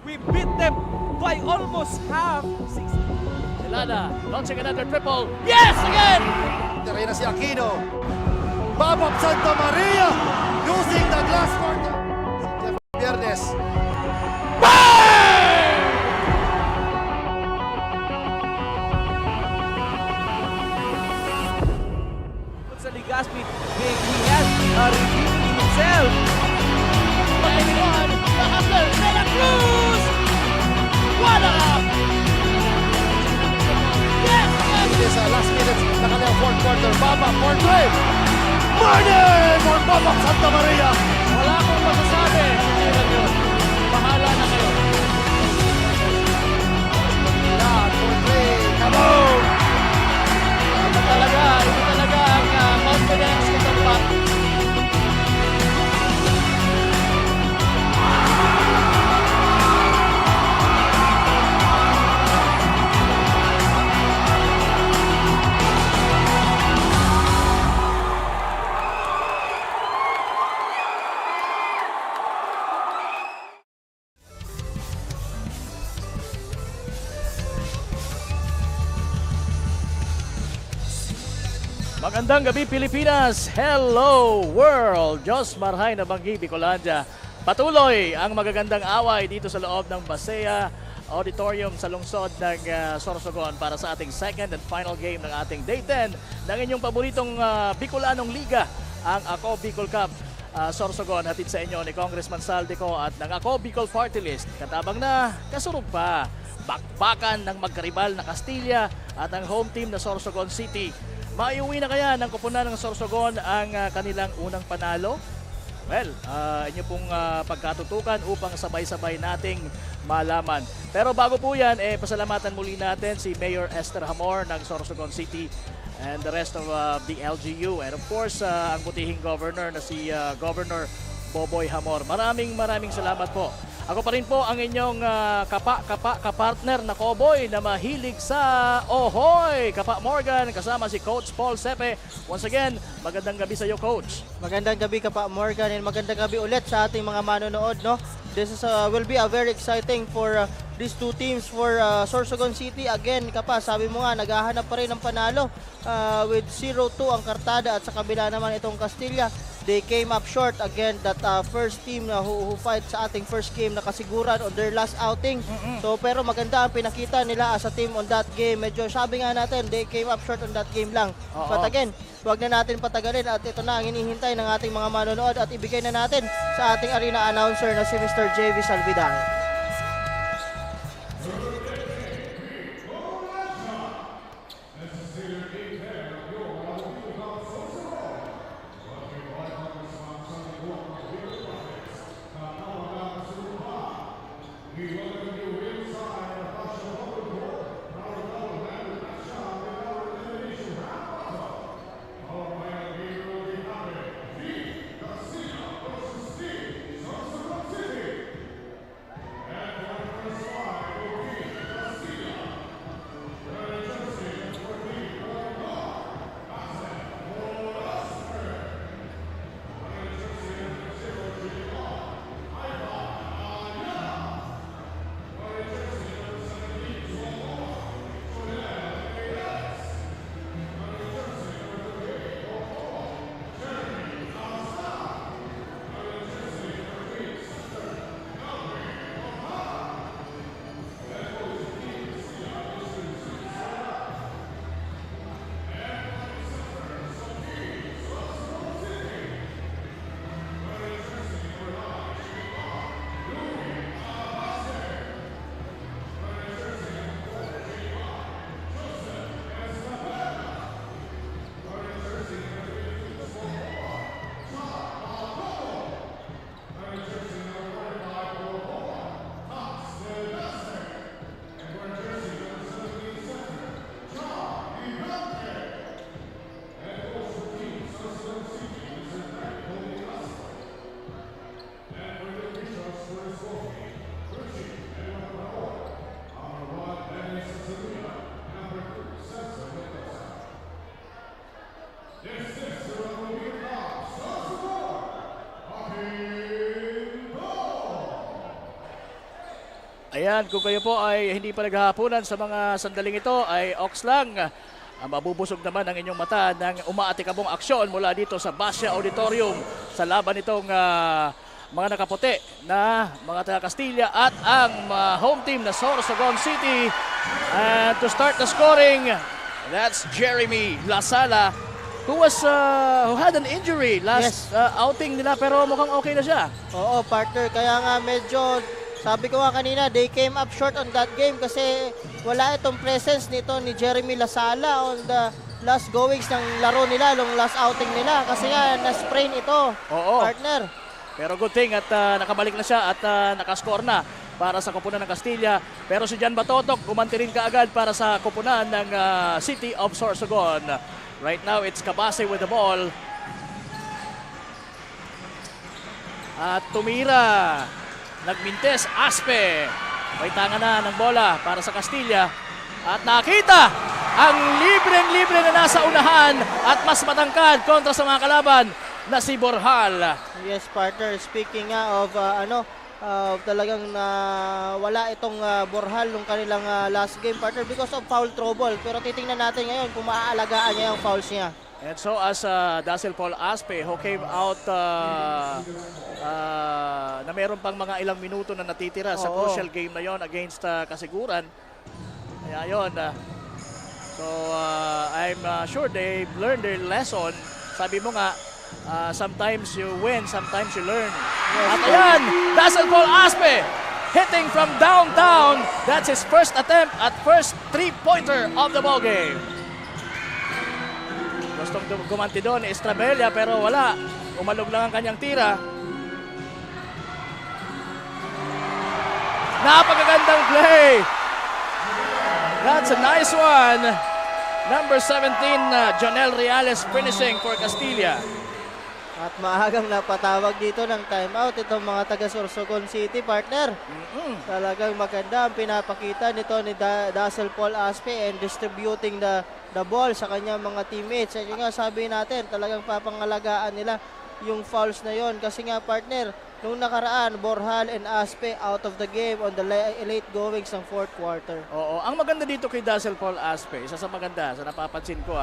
We beat them by almost half. Lana launching another triple. Yes, again! Tira na si Aquino. Babab Santa Maria using the glass quarter. Si Jeff Viernes. Sa Ligaspi, he has redeemed himself. Anyone? The hustler, Santa Cruz! What up? Yes, yes! It is last minutes na kanyang fourth quarter. Babab for three. Martin for Babab Santa Maria. Wala akong masasabi. Tingnan yun. Bahala na kayo. Not for three. Come on. Ito talaga ang confidence nitong bat. Magandang gabi Pilipinas! Hello world! Diyos marhay na banggi Bicolandia. Patuloy ang magagandang away dito sa loob ng Basea Auditorium sa lungsod ng Sorsogon para sa ating second and final game ng ating Day 10 ng inyong paboritong Bicolanong Liga, ang Ako Bicol Cup. Sorsogon hatid sa inyo ni Congressman Saldico at ng Ako Bicol Party List. Katabang na, kasurog pa, bakbakan ng magkaribal na Castilla at ang home team na Sorsogon City. Maiuwi na kaya ng koponan ng Sorsogon ang kanilang unang panalo? Well, inyo pong pagkatutukan upang sabay-sabay nating malaman. Pero bago po yan, pasalamatan muli natin si Mayor Esther Hamor ng Sorsogon City and the rest of the LGU. And of course, ang butihing governor na si Governor Boboy Hamor. Maraming salamat po. Ako pa rin po ang inyong kapartner na Cowboy na mahilig sa Ohoy! Kapa Morgan, kasama si Coach Paul Sepe. Once again, magandang gabi sa iyo, Coach. Magandang gabi Kapa Morgan and magandang gabi ulit sa ating mga manonood, no? This is will be a very exciting for these two teams for Sorsogon City. Again, Kapa, sabi mo nga naghahanap pa rin ng panalo with 0-2 ang Kartada at sa kabila naman itong Castilla. They came up short again that first team na who fight sa ating first game nakasiguran on their last outing. So pero maganda ang pinakita nila as a team on that game. Medyo sabi nga natin they came up short on that game lang. But again, wag na natin patagalin at ito na ang hinihintay ng ating mga manonood at ibigay na natin sa ating arena announcer na si Mr. JV Salvidang. Ayan, kung kayo po ay hindi pa naghahaponan sa mga sandaling ito, ay ox lang. Mabubusog naman ang inyong mata ng umaatikabong aksyon mula dito sa Basya Auditorium sa laban itong mga nakaputi na mga taga Castilla at ang home team na Sorsogon City. And to start the scoring, that's Jeremy Lasala, who had an injury last outing nila, pero mukhang okay na siya. Oo, partner. Kaya nga medyo, sabi ko nga kanina, they came up short on that game kasi wala itong presence nito ni Jeremy Lasala on the last goings ng laro nila, long last outing nila. Kasi nga, na-sprain ito, Oo. partner. Pero good thing at nakabalik na siya at nakascore na para sa koponan ng Castilla. Pero si Jan Batotok gumanti rin kaagad para sa koponan ng City of Sorsogon. Right now, it's Cabase with the ball. At tumira. Nagmintes, Aspe. May tanga na ng bola para sa Castilla. At nakita ang libreng-libre na nasa unahan at mas matangkad kontra sa mga kalaban na si Borjal. Yes, partner. Speaking nga of talagang wala itong Borjal nung kanilang last game, partner, because of foul trouble. Pero titingnan natin ngayon kung maaalagaan niya yung fouls niya. And so as Dazzle Paul Aspe, who came out na meron pang mga ilang minuto na natitira sa Oo. crucial game na yon against Kasiguran. Kaya yun. So I'm sure they've learned their lesson. Sabi mo nga, sometimes you win, sometimes you learn. At ayan, Dazzle Paul Aspe hitting from downtown. That's his first attempt at first three-pointer of the ball game. Gustong gumanti doon ni Estrabella pero wala. Umalog lang ang kanyang tira. Napakagandang play. That's a nice one. Number 17, Jonel Reales finishing for Castilla. At maagang napatawag dito ng timeout itong mga taga Sorsogon City, partner. Talagang maganda ang pinapakita nito ni Dazzle Paul Aspe and distributing the ball sa kanyang mga teammates. At yung nga sabi natin, talagang papangalagaan nila yung fouls na yon. Kasi nga, partner, nung nakaraan, Borjal and Aspe out of the game on the late goings ng fourth quarter. Oo, ang maganda dito kay Dazzle Paul Aspe, isa sa maganda, sa napapansin ko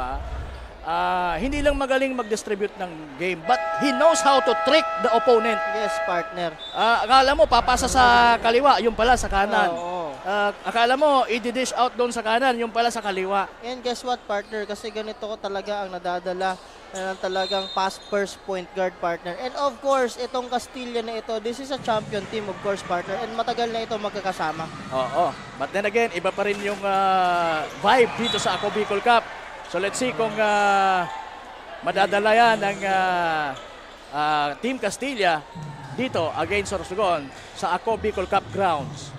hindi lang magaling mag-distribute ng game, but he knows how to trick the opponent. Yes, partner. Akala mo papasa sa kaliwa, yung pala sa kanan. Oo. Akala mo i-dish out doon sa kanan, yung pala sa kaliwa. And guess what, partner? Kasi ganito ko talaga ang nadadala ng talagang pass first point guard, partner. And of course, itong Castilla na ito, this is a champion team, of course, partner. And matagal na ito magkakasama. Oo. But then again, iba pa rin yung vibe dito sa Ako Bicol Cup. So let's see kung madadala yan ng Team Castilla dito against Sorsogon sa Ako Bicol Cup grounds.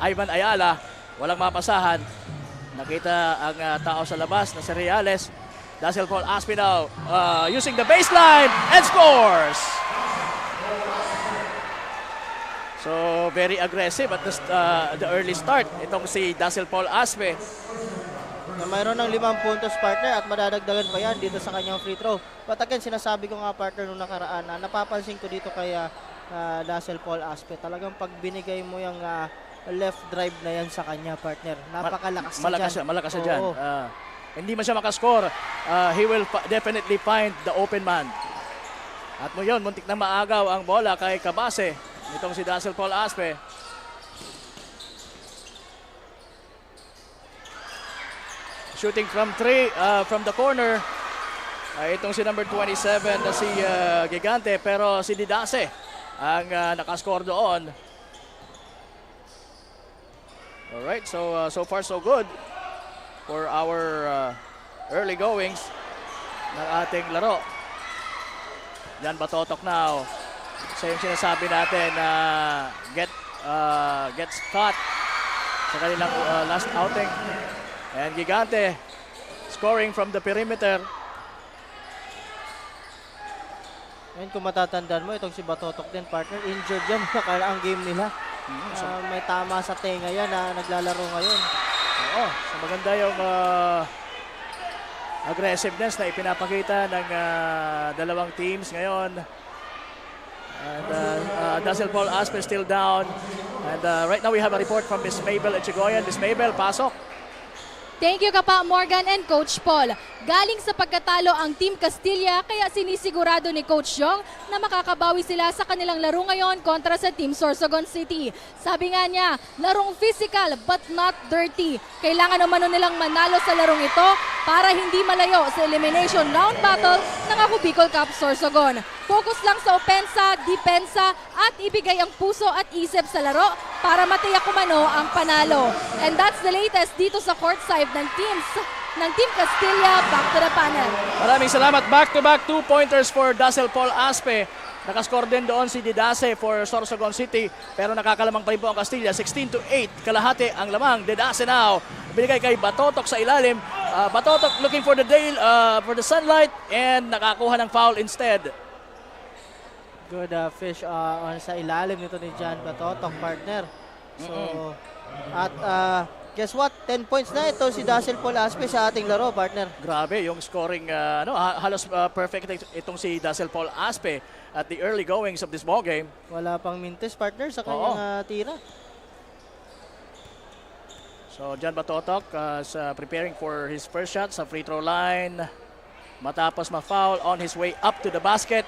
Ivan Ayala, walang mapasahan. Nakita ang tao sa labas na si Reales. Dazzle Paul Aspe now using the baseline and scores! So very aggressive at the early start itong si Dazzle Paul Aspe. Na mayroon ng 5 puntos, partner, at madadagdagan pa yan dito sa kanyang free throw. But again, sinasabi ko nga, partner, nung nakaraan, napapansin ko dito kay Dazzle Paul Aspe, talagang pag binigay mo yung left drive na yan sa kanya, partner, napakalakas na Malakas siya dyan. Hindi man siya makascore, he will definitely find the open man. At mo yun, muntik na maagaw ang bola kay Cabase, nitong si Dazzle Paul Aspe. Shooting from 3 from the corner. Itong si number 27 na si Gigante, pero si Didase ang nakascore doon. Alright, so far so good for our early goings ng ating laro. Jan Batotok now. So yung sinasabi natin na gets caught sa kanilang last outing. And Gigante scoring from the perimeter. And kung matatandaan mo, itong si Batotok din, partner, injured yan ang game nila. May tama sa tenga yan na naglalaro ngayon. Oo, so maganda yung aggressiveness na ipinapakita ng dalawang teams ngayon. And Dazzle Paul Aspe still down. And right now we have a report from Miss Mabel Echegoyen. Miss Mabel, pasok. Thank you Kapa Morgan and Coach Paul. Galing sa pagkatalo ang Team Castilla kaya sinisigurado ni Coach Jong na makakabawi sila sa kanilang laro ngayon kontra sa Team Sorsogon City. Sabi nga niya, larong physical but not dirty. Kailangan naman nilang manalo sa larong ito para hindi malayo sa elimination round battle ng Ako Bicol Cup Sorsogon. Focus lang sa opensa, depensa at ibigay ang puso at isip sa laro para matiyak kumano ang panalo. And that's the latest dito sa courtside ng Team Castilla. Back to the panel. Maraming salamat. Back-to-back 2-pointers for Dazzle Paul Aspe. Nakascore din doon si Didase for Sorsogon City. Pero nakakalamang pa rin po ang Castilla. 16-8. Kalahati ang lamang. Didase now. Binigay kay Batotok sa ilalim. Batotok looking for the sunlight and nakakuha ng foul instead. Good fish on sa ilalim nito ni John Batotok, partner. So, at guess what? 10 points na ito si Dazzle Paul Aspe sa ating laro, partner. Grabe yung scoring, halos perfect itong si Dazzle Paul Aspe at the early goings of this ball game. Wala pang mintes, partner, sa kanyang tira. So, John Batotok is preparing for his first shot sa free throw line. Matapos ma-foul on his way up to the basket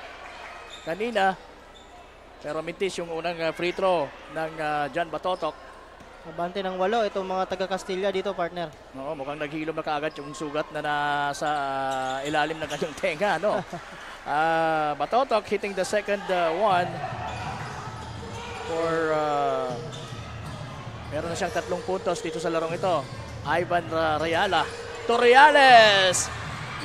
kanina. Pero mintis yung unang free throw ng John Batotok. Nabante ng 8 itong mga taga-Castilla dito, partner. No, mukhang naghilom na kaagad yung sugat na nasa ilalim ng kanyang tenga, no? Batotok hitting the second one for meron na siyang 3 puntos dito sa larong ito. Ivan Rayala to Reales,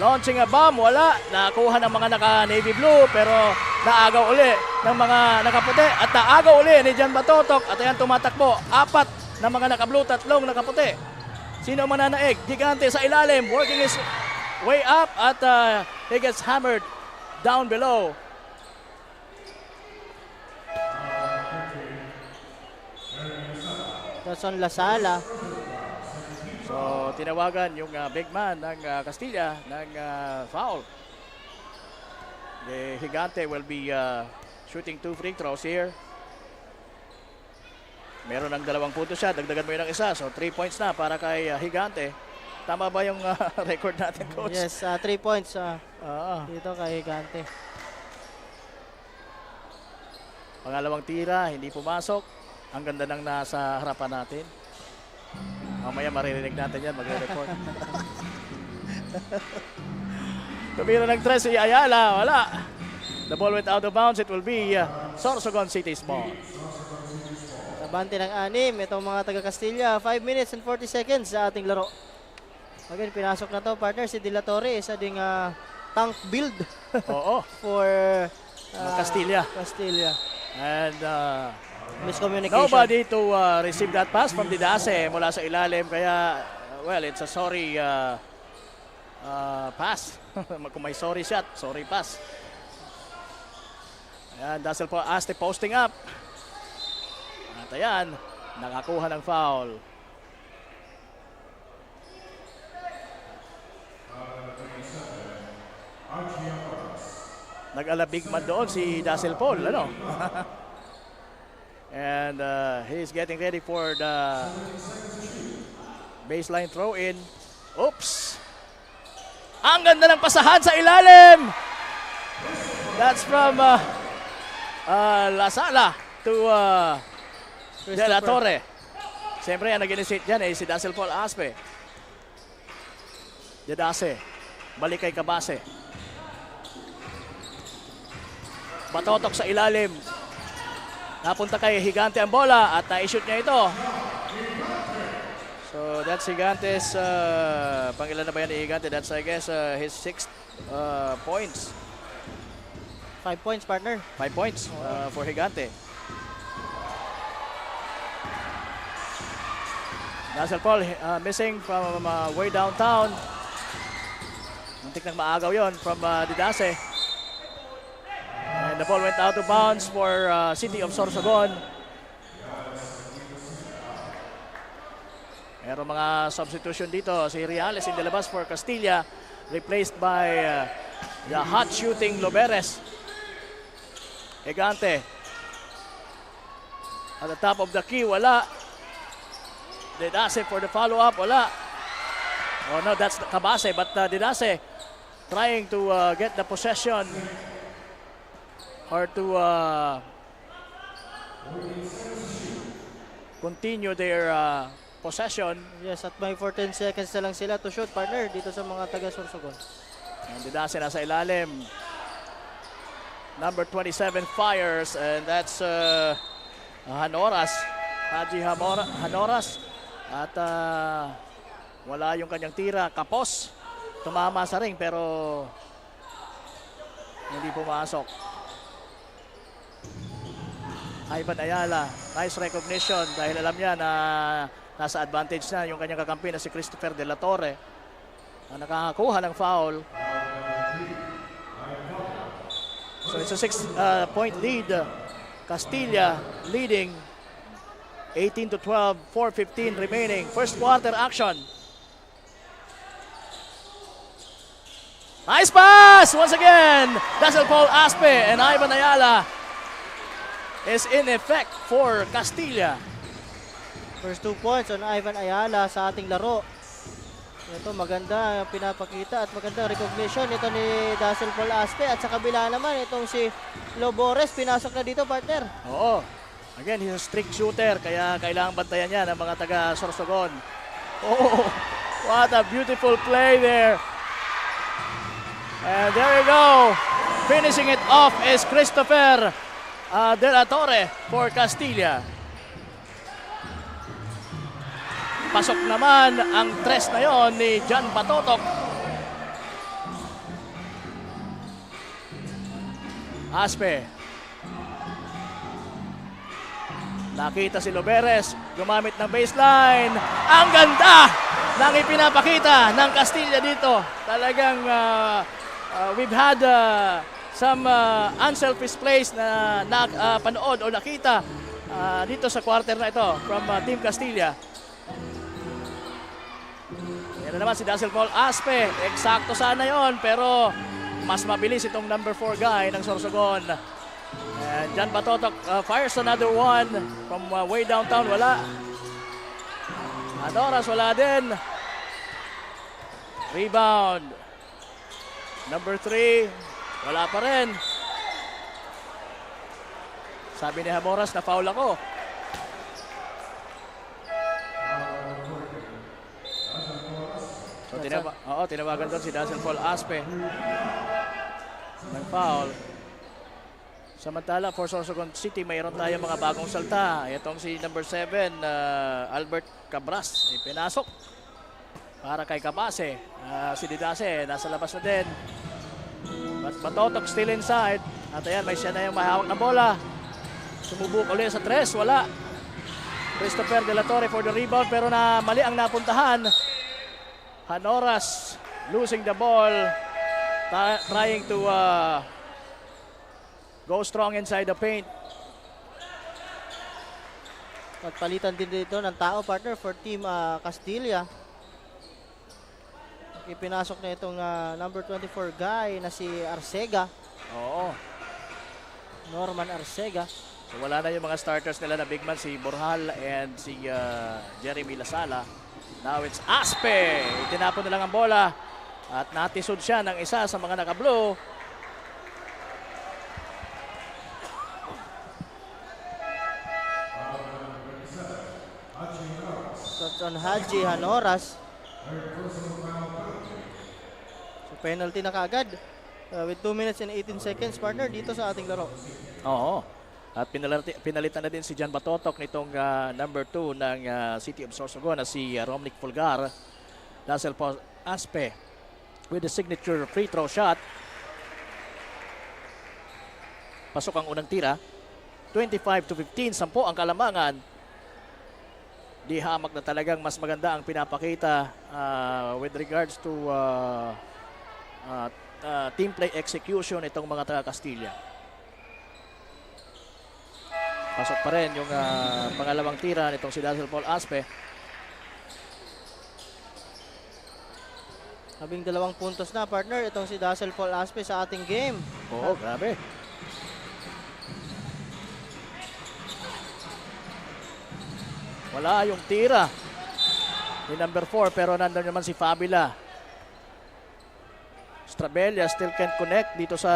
launching a bomb, wala. Nakuha ng mga naka-navy blue pero naagaw uli ng mga nakaputi at naagaw uli ni John Batotok at ayan tumatakbo. 4 na mga naka-blue, 3 nakaputi. Sino ang mananaig? Gigante sa ilalim, working his way up at he gets hammered down below. That's on Lasala. So, tinawagan yung big man ng Castilla ng foul. The Gigante will be shooting 2 free throws here. Meron ng 2 puntos siya, dagdagan mo yun ng isa. So, 3 points na para kay Gigante. Tama ba yung record natin, Coach? Yes, 3 points dito kay Gigante. Pangalawang tira, hindi pumasok. Ang ganda ng nasa harapan natin. Mamaya maririnig natin yan, magre-report. Tumira ng 3 si Ayala, wala. The ball went out of bounds. It will be Sorsogon City's ball. Nabante ng 6 itong mga taga-Castilla. 5 minutes and 40 seconds sa ating laro. Again, pinasok na to, partner. Si De La Torre, isa ding tank build Oo, for Castilla. And miscommunication. nobody to receive that pass from Didase mula sa ilalim. Kaya, well, it's a sorry pass. Kung may sorry shot, sorry pass. Ayan, Dazzle Paul Aspe posting up. At ayan, nakakuha ng foul. Nag-alabig man doon si Dazzle Paul, ano? And he's getting ready for the baseline throw-in. Oops! Ang ganda ng pasahan sa ilalim! That's from Lasala to De La Torre. Siyempre, ang nag-initiate dyan si Dazzle Paul Aspe. Didase, balik kay Cabase. Batotok sa ilalim. Napunta kay Gigante ang bola at na-shoot niya ito. So that's Gigante's, pangilan na ba yan ni Gigante? That's I guess his 6th points. 5 points, partner. 5 points for Gigante. Dazzle Paul missing from way downtown. Muntik nang maagaw yon from Didase. And the ball went out of bounds for City of Sorsogon. Meron mga substitution dito. Si Reales inilabas for Castilla, replaced by the hot shooting Loberes. Egante. At the top of the key, wala. Didase for the follow-up, wala. Oh no, that's Cabase, but Didase trying to get the possession or to continue their possession. Yes, at may 14 seconds na lang sila to shoot, partner, dito sa mga taga Sorsogon. And Didase nasa ilalim. Number 27 fires, and that's Hanoras. Haji Hanoras. At wala yung kanyang tira. Kapos. Tumama sa ring pero hindi pumasok. Ivan Ayala, nice recognition dahil alam niya na nasa advantage na yung kanyang kakampi na si Christopher De La Torre na nakakakuha ng foul. So it's a 6-point lead. Castilla leading 18-12, 4:15 remaining. First quarter action. Nice pass once again. Dazzle Paul Aspe and Ivan Ayala is in effect for Castilla. First 2 points on Ivan Ayala sa ating laro. Ito maganda ang pinapakita at maganda recognition ito ni Dazzle Paul Aspe at sa kabila naman itong si Lobores pinasok na dito, partner. Oo. Again, he's a strict shooter kaya kailangang bantayan niya ng mga taga Sorsogon. Oh, what a beautiful play there. And there you go. Finishing it off is Christopher De La Torre for Castilla. Pasok naman ang tres na yon ni John Patotok. Aspe. Nakita si Loberes, gumamit ng baseline. Ang ganda ng ipinapakita ng Castilla dito. Talagang we've had some unselfish plays na panood o nakita dito sa quarter na ito from Team Castilla. Yan na naman si Dazzle Paul Aspe. Eksakto sana yon pero mas mabilis itong number 4 guy ng Sorsogon. And John Patotok fires another one from way downtown. Wala. Adoras wala din. Rebound. Number 3. Wala pa rin. Sabi ni Hamoras na foul ako. So tinawagan doon si Dazzle Paul Aspe. Nag-foul. Samantala, for Sorsogon City, mayroon tayo mga bagong salta. Itong si number 7, Albert Cabras, ipinasok para kay Cabase. Si Didase, nasa labas na din. But Patotok still inside. At ayan, may siya na yung mahawak na bola. Sumubok ulit sa 3, wala. Christopher De La Torre for the rebound, pero mali ang napuntahan. Hanoras losing the ball. Trying to go strong inside the paint. Pagpalitan din dito ng tao, partner, for Team Castilla. Ipinasok na itong number 24 guy na si Arcega. Oo. Norman Arcega. So wala na yung mga starters nila na big man, si Borjal and si Jeremy Lasala. Now it's Aspe. Itinapon na lang ang bola. At natisod siya ng isa sa mga naka-blue. That's on Haji Hanoras. So penalty na kaagad. With 2 minutes and 18 seconds, partner, dito sa ating laro. Oo. At pinalitan na din si John Patotok nitong number 2 ng City of Sorsogon na si Romnick Fulgar. Dazzle Paul Aspe with the signature free throw shot. Pasok ang unang tira. 25-15, 10 ang kalamangan. Di hamak na talagang mas maganda ang pinapakita with regards to team play execution itong mga taga Castilla. Pasok pa rin yung pangalawang tira nitong si Dazzle Paul Aspe. Habing 2 puntos na, partner, itong si Dazzle Paul Aspe sa ating game. Oo, grabe. Wala yung tira ni number 4 pero nandun naman si Fabila. Strabella still can't connect dito sa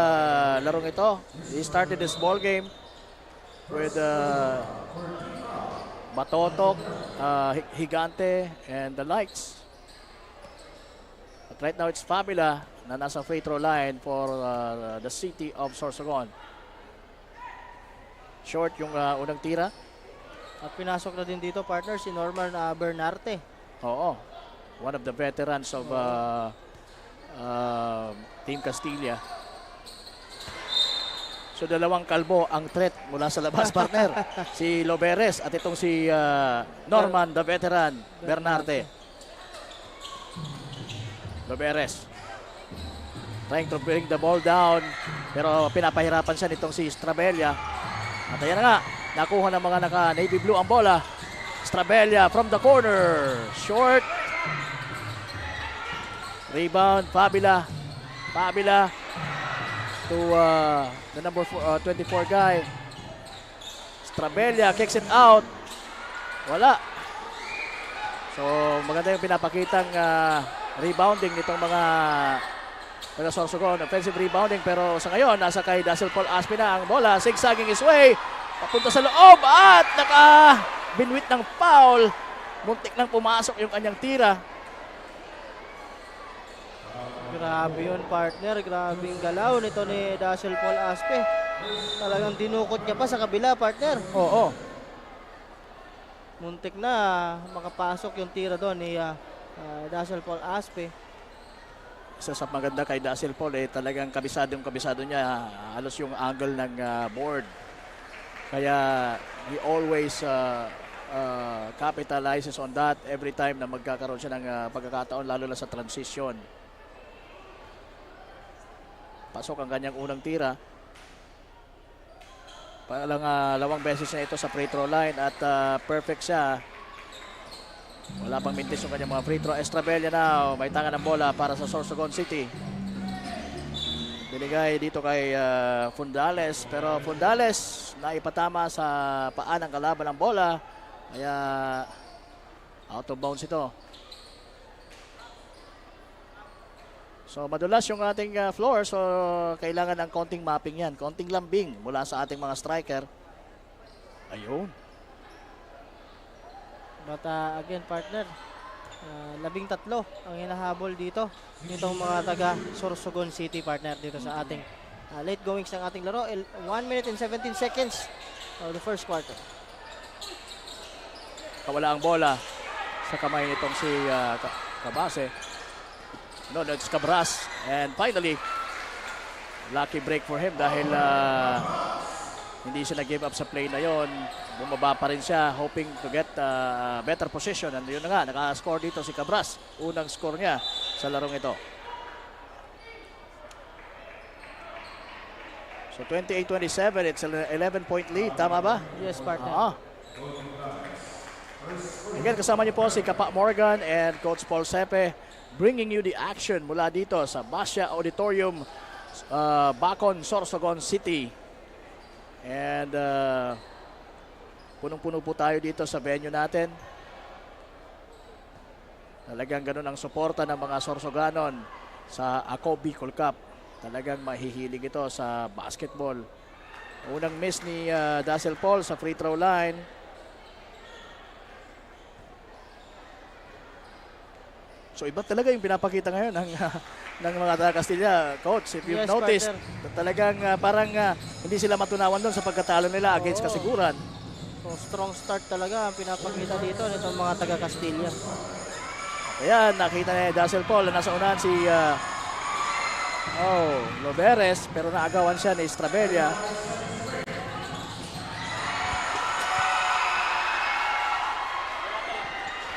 larong ito. He started this ball game with Batotok, Higante, and the likes. But right now it's Fabila na nasa free throw line for the city of Sorsogon. Short yung unang tira. At pinasok na din dito, partner, si Norman Bernarte. Oo. One of the veterans of Team Castilla. So dalawang kalbo ang threat mula sa labas, partner. Si Loberes at itong si Norman, the veteran, Bernarte. Loberes. Trying to bring the ball down. Pero pinapahirapan siya nitong si Strabella. At ayan na nga. Nakuha ng mga naka-navy blue ang bola. Strabella from the corner. Short. Rebound. Fabila. Fabila to the number 24 guy. Strabella kicks it out. Wala. So maganda yung pinapakitang rebounding nitong mga Sorsogon. Offensive rebounding pero sa ngayon nasa kay Dazzle Paul Aspe na ang bola. Zigzagging his way. Papunta sa loob at naka-binwit ng foul. Muntik nang pumasok yung kanyang tira. Grabe yun, partner. Grabe yung galaw nito ni Dazzle Paul Aspe. Talagang dinukot niya pa sa kabila, partner. Oo. Muntik na makapasok yung tira doon ni Dazzle Paul Aspe. Isa sa maganda kay Dazzle Paul talagang kabisado niya. Halos yung angle ng board. Kaya he always capitalizes on that every time na magkakaroon siya ng pagkakataon, lalo na sa transition. Pasok ang kanyang unang tira. Palang lawang beses na ito sa free throw line at perfect siya. Wala pang mintis yung kanyang mga free throw. Estrabella na may tanga ng bola para sa Sorsogon City. Binigay dito kay Fundales, pero Fundales na ipatama sa paa ng kalaban ng bola. Kaya out of bounds ito. So madulas yung ating floor, so kailangan ng konting mapping yan. Konting lambing mula sa ating mga striker. Ayun. But again, partner, 13 ang hinahabol dito nitong mga taga Sorsogon City, partner, dito sa ating late goings ng ating laro. 1 minute and 17 seconds of the first quarter. Kawala ang bola sa kamay nitong si Cabase. No, it's Cabras. And finally, lucky break for him dahil hindi siya nag-give up sa play na yon. Bumaba pa rin siya, hoping to get better position. And yun na nga, naka-score dito si Cabras. Unang score niya sa larong ito. So 28-27, it's an 11-point lead. Tama ba? Yes, partner. Again, kasama niyo po si Kapa Morgan and Coach Paul Sepe, bringing you the action mula dito sa Basya Auditorium, Bacon, Sorsogon City. And punong-puno po tayo dito sa venue natin. Talagang ganun ang suporta ng mga Sorsoganon sa Ako Bicol Cup. Talagang mahihilig ito sa basketball. Unang miss ni Dazzle Paul sa free throw line. So iba talaga yung pinapakita ngayon ng mga taga Castilla, Coach. If you've noticed, talagang parang hindi sila matunawan doon sa pagkatalo nila against Kasiguran. So strong start talaga ang pinapakita dito nitong mga taga Castilla. Ayan, nakita ni Dazzle Paul na nasa unahan si Loberes, pero naagawan siya ni Estrabella.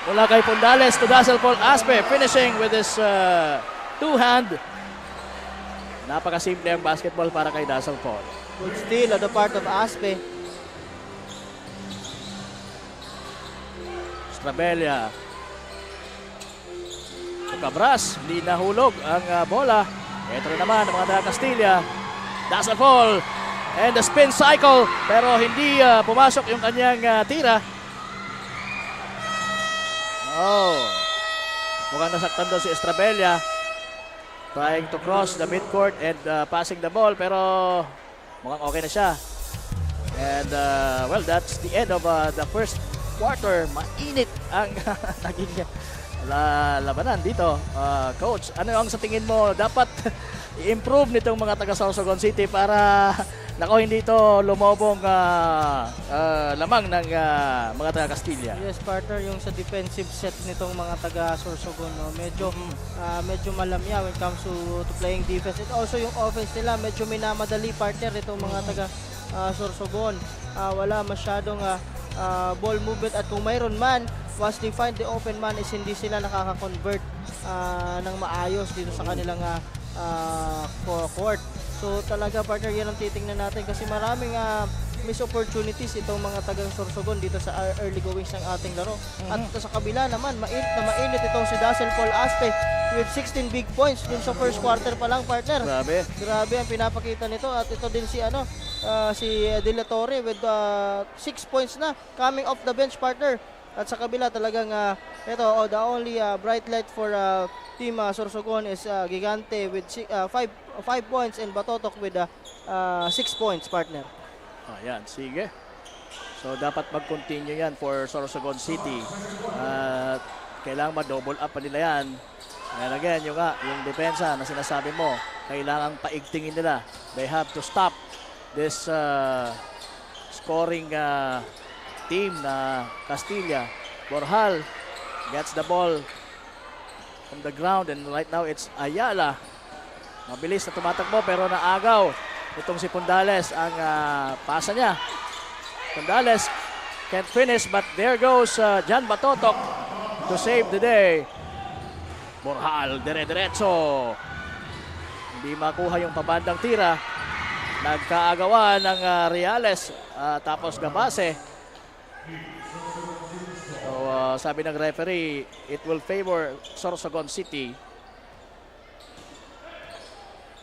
Mula kay Fundales to Dazzle Paul Aspe, finishing with his two-hand. Napakasimple ang basketball para kay Dazzle Paul. Good steal on the part of Aspe. Estrabella. So Cabras, hindi nahulog ang bola. Ito rin naman ang mga taga Castilla. Dazzle Paul and the spin cycle, pero hindi pumasok yung kanyang tira. Oh. Mukhang nasaktan doon si Estrabella. Trying to cross the midcourt and passing the ball, pero mukhang okay na siya. And well, that's the end of the first quarter. Mainit ang naging labanan dito. Coach, ano ang sa tingin mo dapat i-improve nitong mga taga Sorsogon City para hindi ito lumobong lamang ng mga taga Castilla? Yes, partner, yung sa defensive set nitong mga taga Sorsogon, no, medyo malamya when it comes to playing defense. And also yung offense nila, medyo minamadali, partner, itong mga taga Sorsogon. Wala masyadong ball movement, at kung mayroon man, once they find the open man, is hindi sila nakaka-convert ng maayos dito sa kanilang court. So talaga, partner, yan ang titingnan natin kasi maraming miss opportunities itong mga tagang Sorsogon dito sa early goings ng ating laro. At sa kabila naman, mainit itong si Dazzle Paul Aspe with 16 big points dun sa first quarter pa lang, partner. Grabe ang pinapakita nito. At ito din si si De La Torre with 6 points na coming off the bench, partner. At sa kabila talagang the only bright light for team Sorsogon is Gigante with 5 points and Batotok with 6 points, partner. Ayan, sige. So dapat mag-continue yan for Sorsogon City. Kailangan ma-double up pa nila yan. And again, yung depensa na sinasabi mo, kailangang paigtingin nila. They have to stop this scoring team na Castilla. Borjal gets the ball from the ground and right now it's Ayala. Mabilis na tumatakbo pero naagaw itong si Pundales ang pasa niya. Pundales can't finish but there goes Jan Batotok to save the day. Borjal dire-diretso. Hindi makuha yung pabandang tira. Nagkaagawan ng Reales tapos Gabase. So sabi ng referee, it will favor Sorsogon City.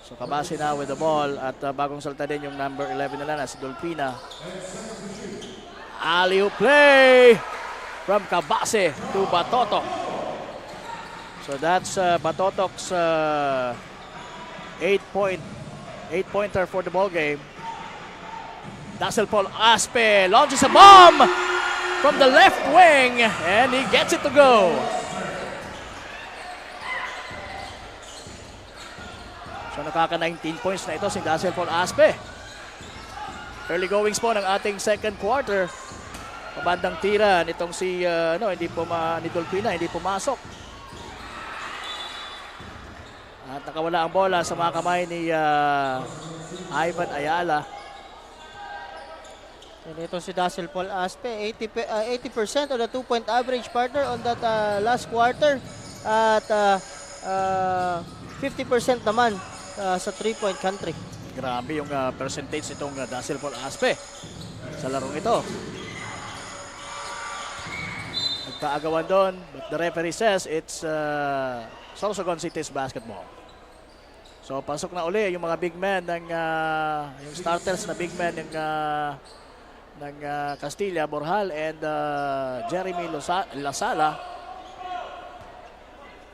So Gabase na with the ball at bagong salta din yung number 11 nila na si Dolpina. Alley-oop play from Gabase to Batotok. So that's Batotok's 8-pointer for the ball game. Dazzle Paul Aspe launches a bomb from the left wing and he gets it to go. So nakaka 19 points na ito si Dazzle Paul Aspe. Early goings po ng ating second quarter. Pabandang tira nitong si ni Dolpina hindi pumasok. At nakawala ang bola sa mga kamay ni Ivan Ayala. And ito si Dazzle Paul Aspe, 80% of the 2-point average, partner, on that last quarter. At 50% naman sa 3-point country. Grabe yung percentage nitong Dazzle Paul Aspe sa larong ito. Nagkaagawan doon, but the referee says it's Sorsogon City's basketball. So pasok na uli yung mga big men ng yung starters na big men ng Castilla, Borjal and Jeremy Lasala.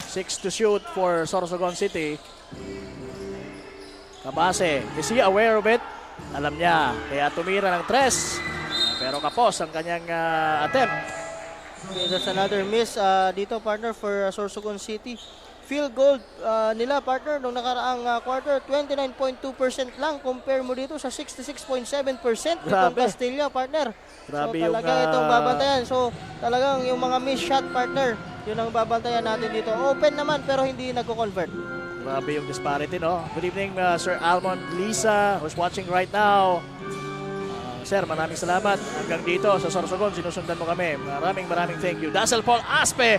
6 to shoot for Sorsogon City. Gabase, is he aware of it? Alam niya, kaya tumira ng 3. Pero kapos ang kanyang attempt. Okay, that's another miss dito, partner, for Sorsogon City. Field goal nila, partner, nung nakaraang quarter, 29.2% lang. Compare mo dito sa 66.7% itong Castilla, partner. Grabe so talaga itong babantayan. So talagang yung mga miss shot, partner, yun ang babantayan natin dito. Open naman pero hindi nagko-convert. Grabe yung disparity, no? Good evening, Sir Almond Lisa, who's watching right now. Sir, maraming salamat. Hanggang dito sa Sorsogon, sinusundan mo kami. Maraming thank you. Dazzle Paul Aspe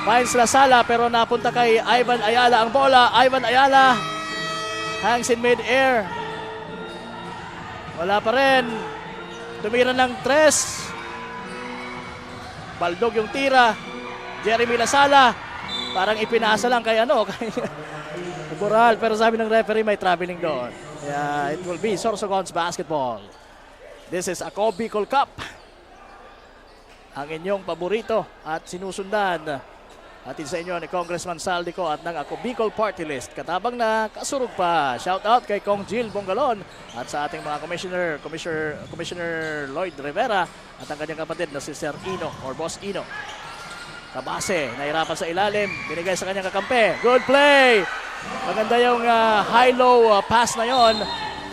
finds Lasala pero napunta kay Ivan Ayala ang bola. Ivan Ayala hangs in mid-air. Wala pa rin. Tumira ng 3. Baldog yung tira. Jeremy Lasala parang ipinasa lang kay kay Borjal, pero sabi ng referee may traveling doon. Yeah, it will be Sorsogon's basketball. This is a Bicol Cup. ang inyong paborito at sinusundan. Atin sa inyo ni Congressman Saldico at ng Ako Bicol Party List. Katabang na kasurog pa. Shout out kay Kong Jill Bongalon at sa ating mga Commissioner Lloyd Rivera at ang kanyang kapatid na si Sir Ino or Boss Ino. Kabase, nahirapan sa ilalim, binigay sa kanyang kakampi. Good play! Maganda yung high-low pass na yon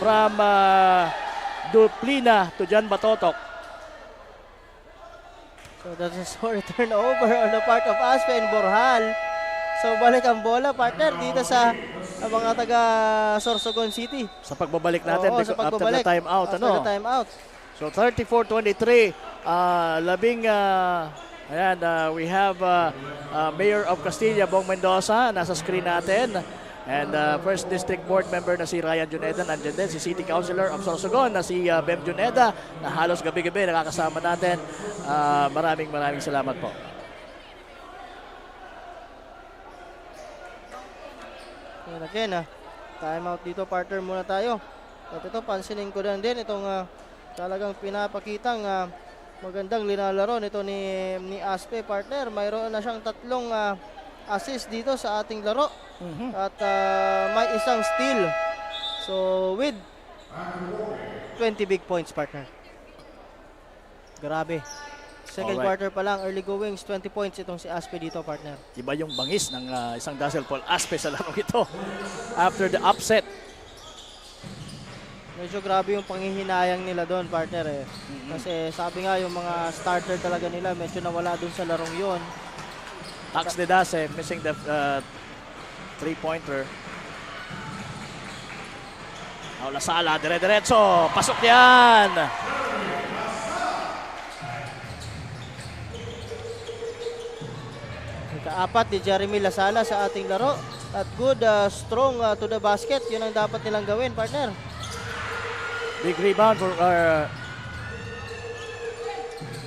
from Duplina to Jan Batotok. So that's a short turnover on the part of Aspe and Borjal. So balik ang bola, partner, dito sa mga taga Sorsogon City. Sa pagbabalik natin Oo, sa pagbabalik. after the timeout. After the timeout. So 34-23, we have Mayor of Castilla, Bong Mendoza, nasa screen natin. And First District Board member na si Ryan Juneda, nandiyan din. Si City Councilor of Sorsogon na si Bem Juneda, na halos gabi-gabi nakakasama natin. Maraming salamat po. And again, time out dito, partner, muna tayo. At ito, pansinin ko lang din itong talagang pinapakitang magandang linalaro nito ni Aspe, partner. Mayroon na siyang 3 assist dito sa ating laro. At may isang steal. So with 20 big points, partner. Grabe. Second Alright. quarter pa lang, early goings, 20 points itong si Aspe dito, partner. Iba yung bangis ng isang Dazzle Paul Aspe sa larong ito after the upset. Medyo grabe yung panghihinayang nila doon, partner eh. Kasi sabi nga yung mga starter talaga nila medyo nawala doon sa larong yon. Tax de Dase missing the 3-pointer. Lasala, dire-diretso. Pasok yan. Ikaapat ni Jeremy Lasala sa ating laro. At good, strong to the basket. Yun ang dapat nilang gawin, partner. Big rebound for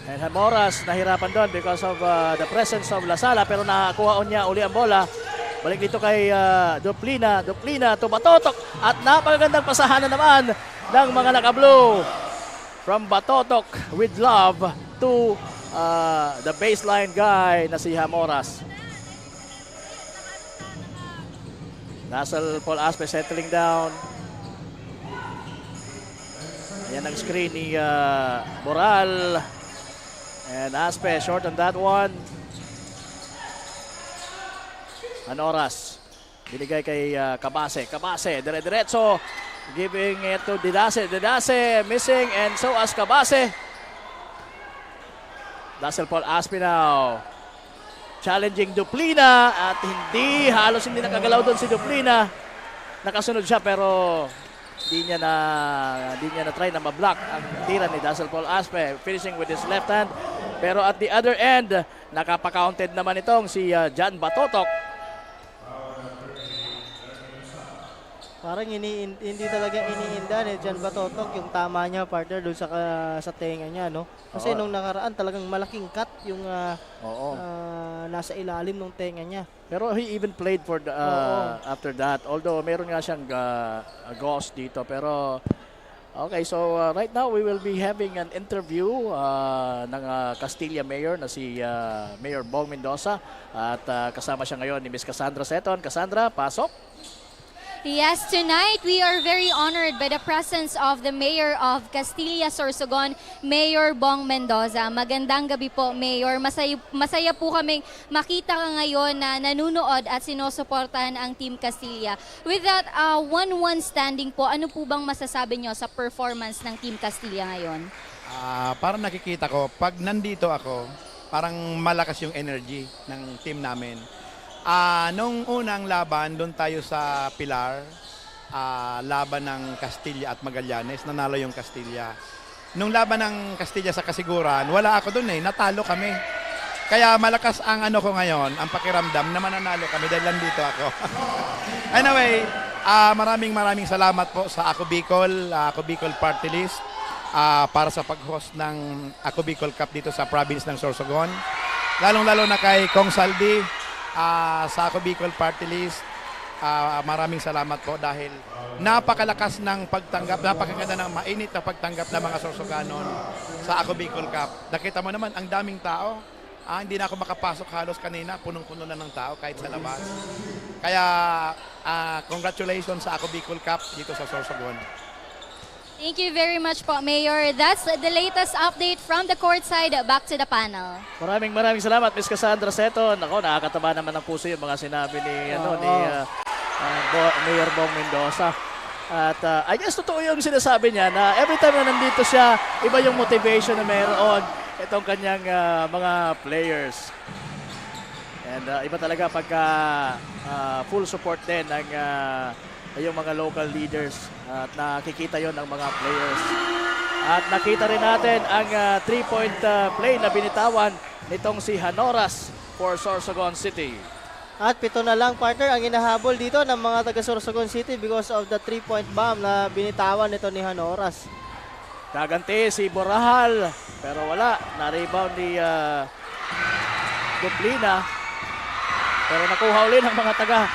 and Hamoras nahirapan doon because of the presence of Lasala, pero nakakuha niya uli ang bola. Balik dito kay Duplina to Batotok at napakagandang pasahan na naman ng mga naka-blue from Batotok with love to the baseline guy na si Hamoras. Dazzle Paul Aspe settling down. Ayan ang screen ni Boral. And Aspe short on that one. Anoras. Binigay kay Kabase. Kabase, dire-diretso. Giving it to Didase. Didase missing and so as Kabase. Dazzle Paul Aspe now. Challenging Duplina at halos hindi nakagalaw doon si Duplina. Nakasunod siya pero hindi niya na try na ma-block ang tira ni Dazzle Paul Aspe, finishing with his left hand. Pero at the other end, nakapa-counted naman itong si Jan Batotok. Parang hindi talaga iniinda ni Jan Batotok yung tama niya, partner, doon sa tenga niya, no? Kasi nung nakaraan talagang malaking cut yung nasa ilalim ng tenga niya. Pero he even played for the, after that. Although meron nga siyang ghost dito. Pero okay, so right now we will be having an interview ng Castilla Mayor na si Mayor Bong Mendoza. At kasama siya ngayon ni Miss Cassandra Seton. Cassandra, pasok. Yes, tonight we are very honored by the presence of the Mayor of Castilla Sorsogon, Mayor Bong Mendoza. Magandang gabi po, Mayor. Masaya po kaming makita ka ngayon na nanunood at sinusuportahan ang Team Castilla. With that 1-1 standing po, ano po bang masasabi nyo sa performance ng Team Castilla ngayon? Parang nakikita ko, pag nandito ako, parang malakas yung energy ng team namin. Nung unang laban, doon tayo sa Pilar, laban ng Castilla at Magallanes, nanalo yung Castilla. Nung laban ng Castilla sa Kasiguran, wala ako doon natalo kami. Kaya malakas ang ano ko ngayon, ang pakiramdam na mananalo kami dahil nandito ako. Anyway, maraming salamat po sa Ako Bicol Party List para sa pag-host ng Ako Bicol Cup dito sa province ng Sorsogon. Lalong-lalo na kay Kong Saldi, sa Ako Bicol Party List, maraming salamat po dahil napakalakas ng pagtanggap, napakaganda ng mainit na pagtanggap ng mga Sorsoganon sa Ako Bicol Cup. Nakita mo naman, ang daming tao. Hindi na ako makapasok halos kanina, punong-puno na ng tao kahit sa labas. Kaya congratulations sa Ako Bicol Cup dito sa Sorsogon. Thank you very much po, Mayor. That's the latest update from the courtside. Back to the panel. Maraming salamat, Miss Cassandra Seton. Ako, nakakataba naman ng puso yung mga sinabi ni, Mayor Bong Mendoza. At I guess totoo yung sinasabi niya na every time na nandito siya, iba yung motivation na meron itong kanyang mga players. And iba talaga pagka full support din ng yung mga local leaders at nakikita yon ng mga players. At nakita rin natin ang 3-point play na binitawan nitong si Hanoras for Sorsogon City. At 7 na lang, partner, ang hinahabol dito ng mga taga Sorsogon City because of the 3-point bomb na binitawan nito ni Hanoras. Kaganti si Borahal, pero wala. Na-rebound ni Duplina. Pero nakuha ulit ng mga taga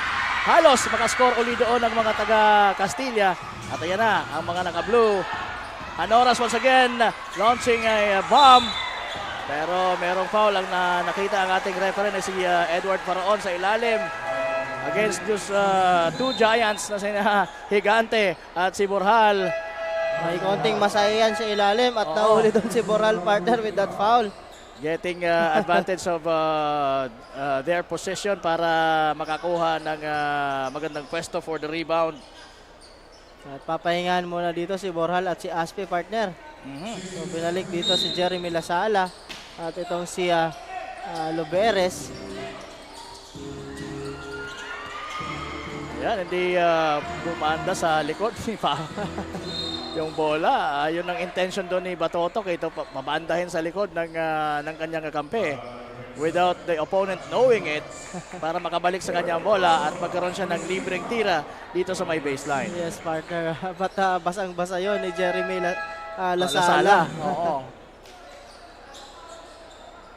halos makascore uli doon ng mga taga Castilla. At ayan na, ang mga naka-blue. Hanoras once again, launching a bomb. Pero merong foul ang nakita ang ating referee na si Edward Faraon sa ilalim. Against those two giants na sina Higante at si Borhal. May konting masayan sa ilalim at nahuli doon si Boral, partner, with that foul. Getting advantage of their possession para makakuha ng magandang pwesto for the rebound. At papahingahan muna dito si Borhal at si Aspe, partner. So pinalik dito si Jeremy Lasala at itong si Loberes. Yan, hindi bumanda sa likod ni yung bola. Yun ang intention doon ni Batotok, ito mabandahin sa likod ng kanyang kakampi without the opponent knowing it para makabalik sa kanyang bola at magkaroon siya ng libreng tira dito sa may baseline. Yes, partner. But basang-basa yun ni Jeremy Lasala. Oo.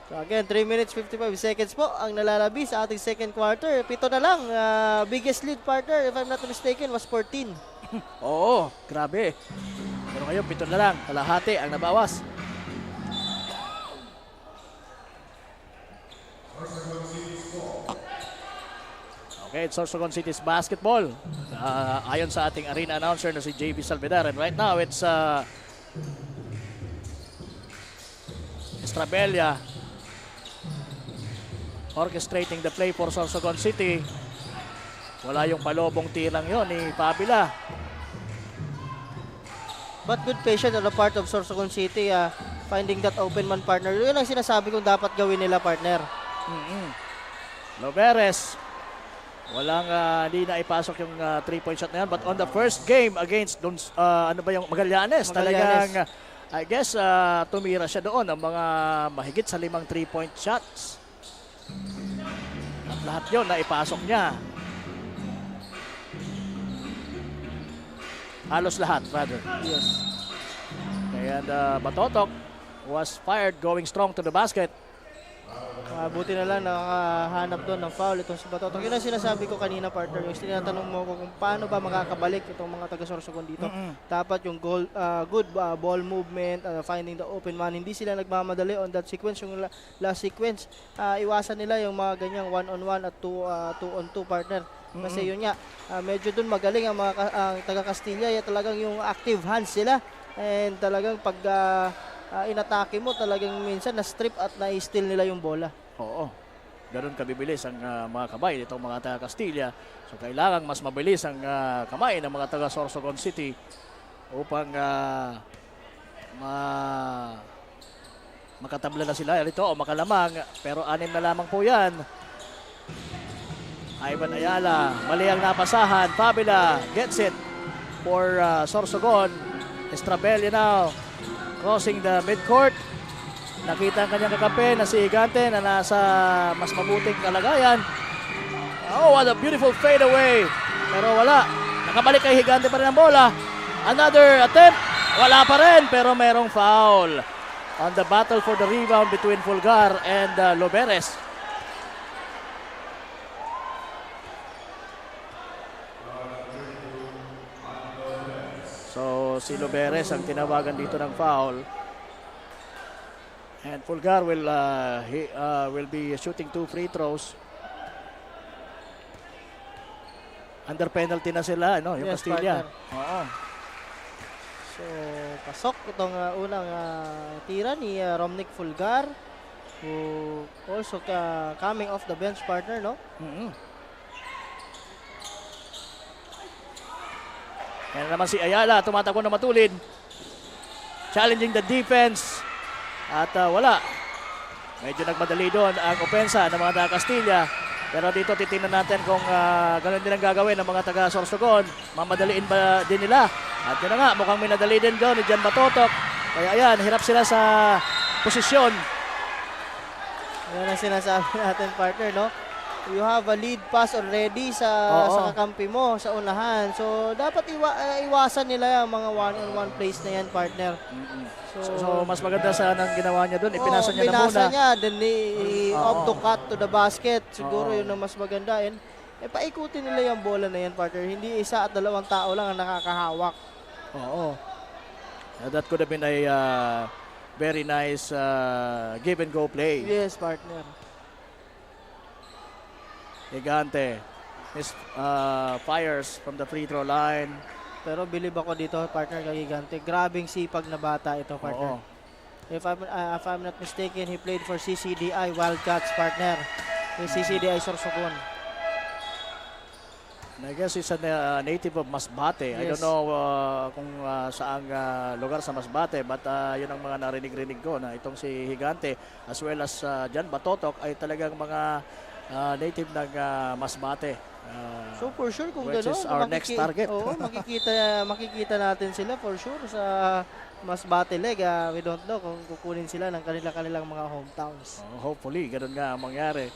So again, 3 minutes 55 seconds po ang nalalabi sa ating second quarter. 7 na lang. Biggest lead, partner, if I'm not mistaken, was 14. Oo, grabe. Pero ngayon, 7 na lang. Kalahati ang nabawas. Okay, it's Sorsogon City's basketball. Ayon sa ating arena announcer na si JB Salvedar. And right now, it's Estrabella orchestrating the play for Sorsogon City. Wala yung palobong tirang yon ni Pabila. But good patience on the part of Sorsogon City, finding that open man, partner. Yun ang sinasabi kong dapat gawin nila, partner. Loberes. Walang hindi na ipasok yung 3-point shot na yan. But on the first game against Magallanes, talagang I guess tumira siya doon ng mga mahigit sa 5 3-point shots. At lahat yun na ipasok niya. Halos lahat, rather. Yes. And Batotok was fired going strong to the basket. Buti na lang nakahanap doon ng foul itong si Batotok. Yun ang sinasabi ko kanina, partner. Yung tinatanong mo ko kung paano ba makakabalik itong mga taga-Sorsogon dito. Dapat yung good ball movement, finding the open man. Hindi sila nagmamadali on that sequence. Yung last sequence, iwasan nila yung mga ganyang 1-on-1 at 2-on-2, partner. Kasi yun nga, medyo dun magaling ang mga taga-Castilla. Talagang yung active hands sila. And talagang pag inatake mo, talagang minsan na-strip at na-steal nila yung bola. Oo. Ganun kabibilis ang mga kamay nitong mga taga-Castilla. So kailangan mas mabilis ang kamay ng mga taga-Sorsogon City upang makatabla na sila rito o makalamang. Pero 6 na lamang po yan. Ivan Ayala, mali ang napasahan. Pabila gets it for Sorsogon. Estrabella now crossing the midcourt. Nakita ang kanyang kakampi na si Higante na nasa mas mabuting kalagayan. Oh, what a beautiful fade away. Pero wala. Nakabalik kay Higante pa rin ang bola. Another attempt. Wala pa rin pero merong foul on the battle for the rebound between Fulgar and Loberes. si Loberes ang tinawagan dito ng foul. And Fulgar will be shooting 2 free throws. Under penalty na sila, no? Yung Yes, Castilla. partner. Oo. So, pasok itong unang tira ni Romnick Fulgar, who also coming off the bench, partner, no? Mhm. Yan naman si Ayala, tumatakbo na matulid. Challenging the defense. At wala. Medyo nagmadali doon ang opensa ng mga taga Castilla. Pero dito titingnan natin kung ganoon din ang gagawin ng mga taga Sorsogon. Mamadaliin ba din nila? At yun na nga, mukhang minadali din doon ni Jan Batotok. Kaya ayan, hirap sila sa posisyon. Yan ang sinasabi natin, partner, no? You have a lead pass already sa kakampi mo, sa unahan. So, dapat iwasan nila yung mga one-on-one plays na yan, partner. So mas maganda sana ang ginawa niya doon. Ipinasa niya na muna. Pinasa niya, then off the cut to the basket. Siguro yun ang mas maganda. And, paikutin nila yung bola na yan, partner. Hindi isa at dalawang tao lang ang nakakahawak. Oo. That could have been a very nice give and go play. Yes, partner. Gigante fires from the free throw line. Pero believe ako dito, partner, kay Gigante. Grabing sipag na bata ito, partner. Oo. If I'm not mistaken, he played for CCDI Wildcats, partner. Yung CCDI Sorsogon. And I guess he's a native of Masbate. I Yes. don't know kung saang lugar sa Masbate, but yun ang mga narinig-rinig ko na itong si Gigante as well as Jan Batotok ay talagang mga native ng Masbate. So for sure kung Which gano'n, is our next target. Oo, makikita natin sila for sure sa Masbate Leg. We don't know kung kukunin sila ng kanilang mga hometowns. Hopefully, ganun nga ang mangyari.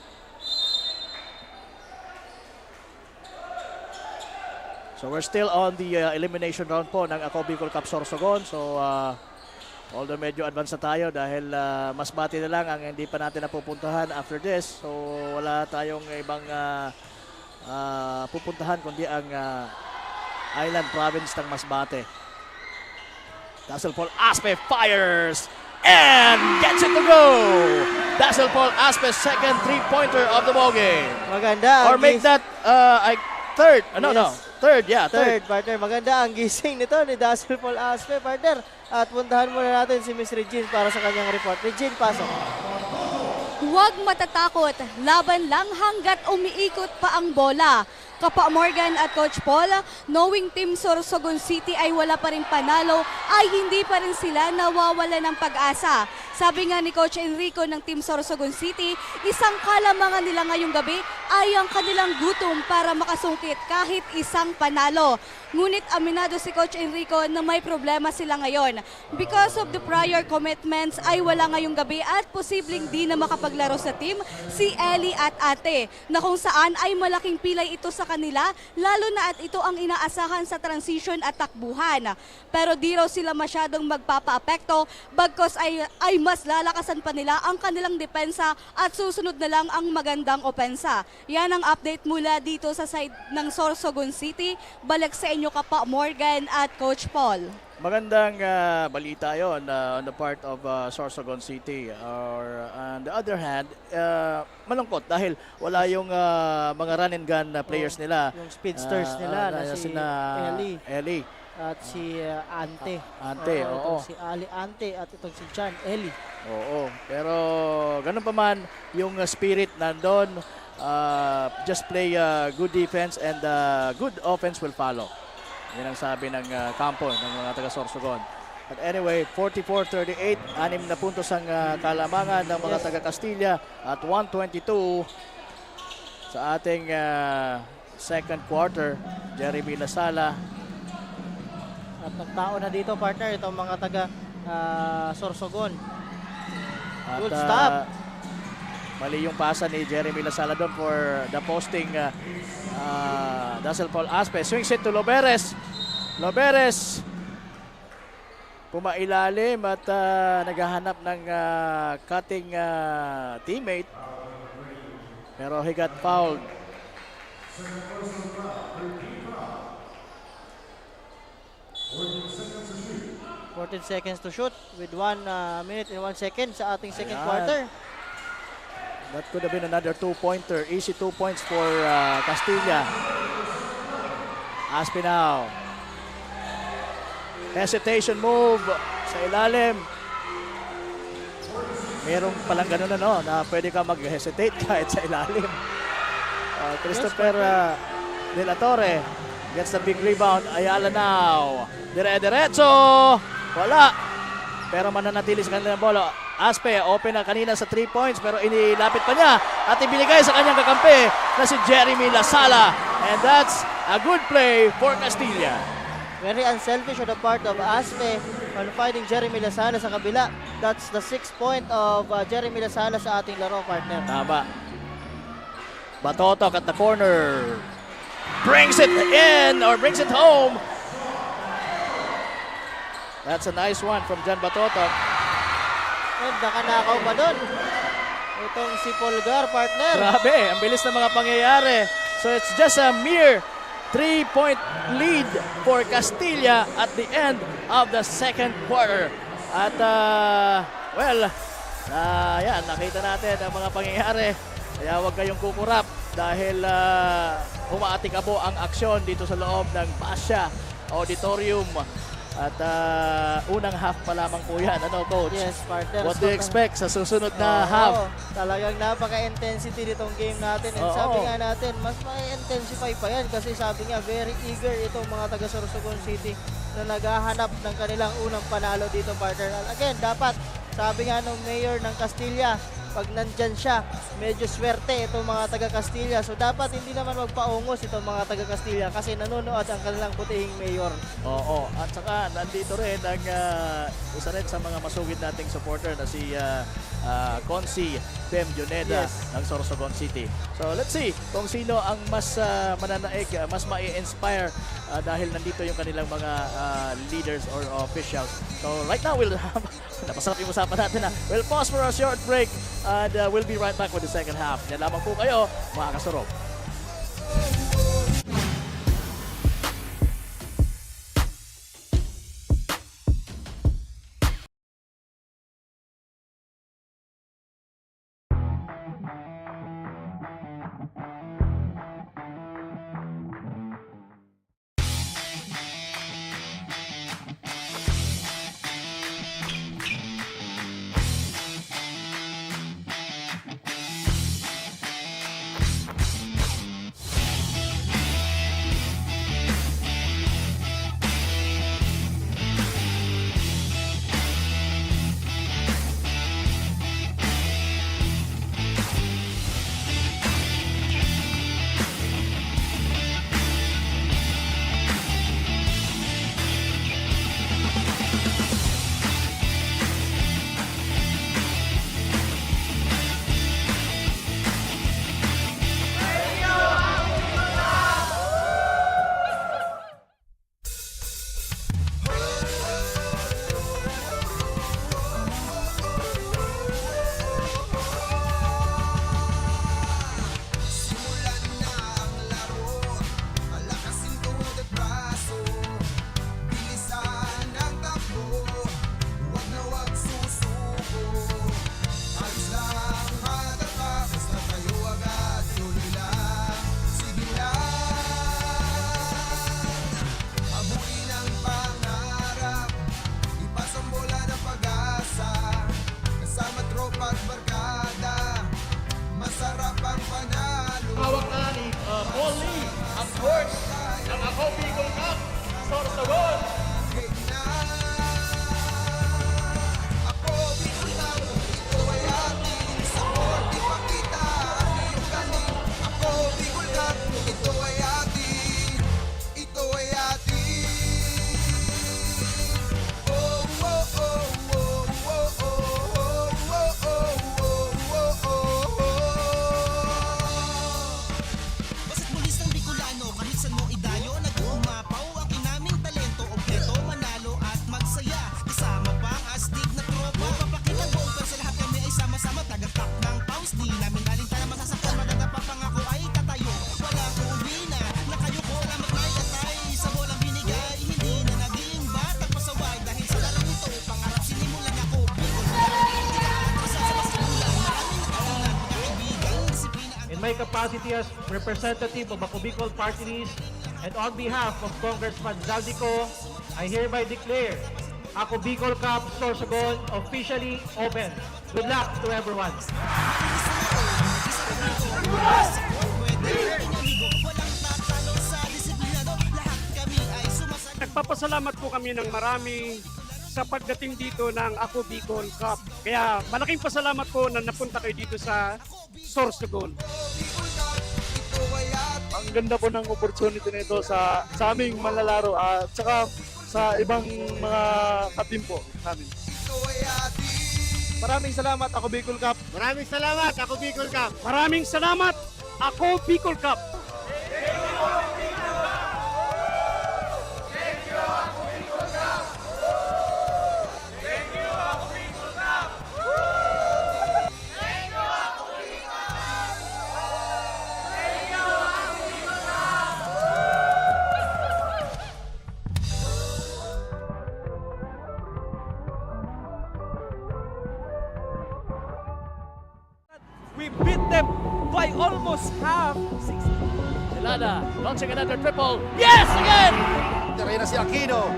So we're still on the elimination round po ng Ako Bicol Cup Sorsogon. So although medyo advance na tayo dahil Masbate na lang ang hindi pa natin napupuntahan after this. So wala tayong ibang pupuntahan kundi ang island province ng Masbate. Dazzle Paul Aspe fires and gets it to go. Dazzle Paul Aspe's second three-pointer of the ball game. Maganda. Or make that third. Third, partner. Maganda ang gising nito ni Dazzle Paul Aspe, partner. At puntahan muna natin si Miss Regine para sa kanyang report. Regine, pasok. Huwag matatakot, laban lang hanggat umiikot pa ang bola. Kapa Morgan at Coach Paul, knowing Team Sorsogon City ay wala pa rin panalo, ay hindi pa rin sila nawawala ng pag-asa. Sabi nga ni Coach Enrico ng Team Sorsogon City, isang kalamangan nila ngayong gabi ay ang kanilang gutom para makasungkit kahit isang panalo. Ngunit aminado si Coach Enrico na may problema sila ngayon. Because of the prior commitments ay wala ngayong gabi at posibleng di na makapaglaro sa team si Ellie at Ate, na kung saan ay malaking pilay ito sa kanila, lalo na at ito ang inaasahan sa transition at takbuhan. Pero di raw sila masyadong magpapa-apekto, bagkos ay mas lalakasan pa nila ang kanilang depensa at susunod na lang ang magandang opensa. Yan ang update mula dito sa side ng Sorsogon City. Balik sa inyo Kapa Morgan at Coach Paul. Magandang balita yon on the part of Sorsogon City. Or on the other hand, malungkot dahil wala yung mga run and gun players nila. Yung speedsters nila na si Ellie at si Ante. Ante, oo. Si Ali Ante at itong si Chan Ellie. Oo. Pero ganun pa man, yung spirit nandun, just play good defense and good offense will follow. Yan ang sabi ng kampo ng mga taga Sorsogon. But anyway, 44-38, 6 na puntos ang kalamangan ng mga taga Castilla at 122 sa ating second quarter. Jeremy Lasala. At nagtao na dito, partner, itong mga taga Sorsogon. At, Good stop. Mali yung pasa ni Jeremy Lasala doon for the posting. Dazzle Paul Aspe swings it to Loberes. Loberes pumailalim at naghahanap ng cutting teammate. Pero he got fouled. 14 seconds to shoot with 1 minute and 1 second sa ating second Ayan. quarter. That could have been another 2-pointer. Easy 2 points for Castilla. Aspinao. Hesitation move sa ilalim. Merong palang ganun na pwede ka mag-hesitate kahit sa ilalim. Christopher De La Torre gets the big rebound. Ayala now. Dire-diretso. Wala. Pero mananatili sa kanilang bola. Aspe, open na kanina sa 3 points pero inilapit pa niya at ibinigay sa kanyang kakampi na si Jeremy Lasala. And that's a good play for Castilla. Very unselfish on the part of Aspe on finding Jeremy Lasala sa kabila. That's the 6th point of Jeremy Lasala sa ating laro, partner. Tama. Batotok at the corner. Brings it in or brings it home. That's a nice one from John Batotok. And nakanakaw pa doon. Itong si Polgar, partner. Grabe, ang bilis ng mga pangyayari. So it's just a mere 3-point lead for Castilla at the end of the second quarter. At yan, nakita natin ang mga pangyayari. Kaya huwag kayong kukurap dahil umaatikabo ang aksyon dito sa loob ng Pasha Auditorium. At unang half pa lamang po yan. Ano, Coach? Yes, partner. What do you expect sa susunod na half? Talagang napaka-intensity nitong game natin. And Oo. sabi nga natin, mas ma-intensify pa yan kasi sabi nga, very eager itong mga taga Sorsogon City na naghahanap ng kanilang unang panalo dito, partner. Again, dapat, sabi nga ng mayor ng Castilla, pag nandyan siya, medyo swerte itong mga taga Castilla. So dapat hindi naman magpaungos itong mga taga Castilla kasi nanonood ang kanilang putihing mayor. Oo, at saka nandito rin ang isa rin sa mga masugid nating supporter na si Consi Bem Yoneda ng Sorsogon City. So let's see kung sino ang mas mananaig, mas mai-inspire dahil nandito yung kanilang mga leaders or officials. So right now we'll have, napasarap yung usapan natin na. We'll pause for a short break and we'll be right back with the second half. Yan lamang po kayo, mga kasurog. Hawak na ni Paul Lee ang course ng Ako Bicol Cup. Sorsogon. Basta't bulis ng Bicolano, kahit saan mo idayo, nag-uumapaw ang kinaming talento o capacity as representative of Ako Bicol Party List and on behalf of Congressman Zaldico, I hereby declare Ako Bicol Cup Sorsogon officially open. Good luck to everyone. Nagpapasalamat po kami ng marami sa pagdating dito ng Ako Bicol Cup. Kaya malaking pasalamat po na napunta kayo dito sa Sorsogon. Ang ganda po ng opportunity nito sa aming manlalaro at saka sa ibang mga katim po namin. Maraming salamat, Ako Bicol Cup. Maraming salamat, Ako Bicol Cup. Maraming salamat, Ako Bicol Cup. We beat them by almost half. Delana launching another triple. Yes, again! Tira na si Aquino.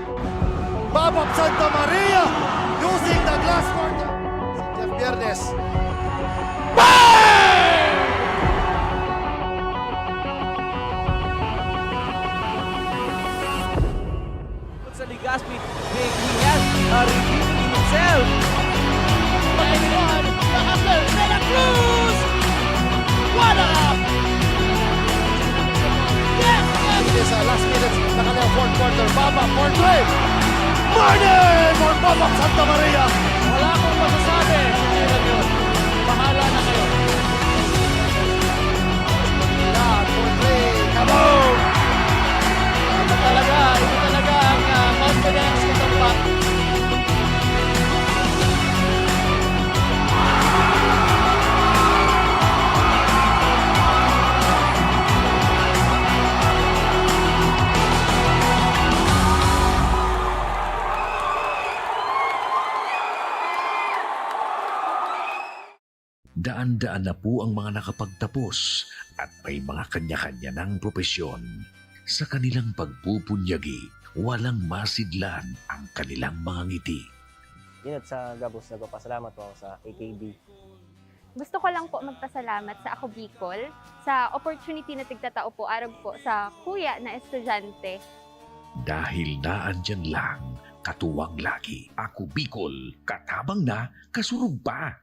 Bob of Santa Maria using the glass quarter. Si Jeff Viernes. Sa Ligaspi, he has redeemed himself. Pagkailan, Nakasel, De La Cruz! What up? Yes, yes! It is last minutes na kanyang fourth quarter. Baba for three. Money for Bob of Santa Maria. Wala akong masasabi. Kailan yun? Bahala na kayo. Yeah, for three. Kaboom! Ito talaga ang confidence nitong pack. Daan-daan na po ang mga nakapagtapos at may mga kanya-kanya ng propesyon. Sa kanilang pagpupunyagi, walang masidlan ang kanilang mga ngiti. Yun at sa Gabos, nagpapasalamat po ako sa AKB. Gusto ko lang po magpasalamat sa Ako Bicol sa opportunity na tigtatao po arog po sa kuya na estudyante. Dahil naandyan lang, katuwang lagi, Ako Bicol, katabang na, kasurog pa.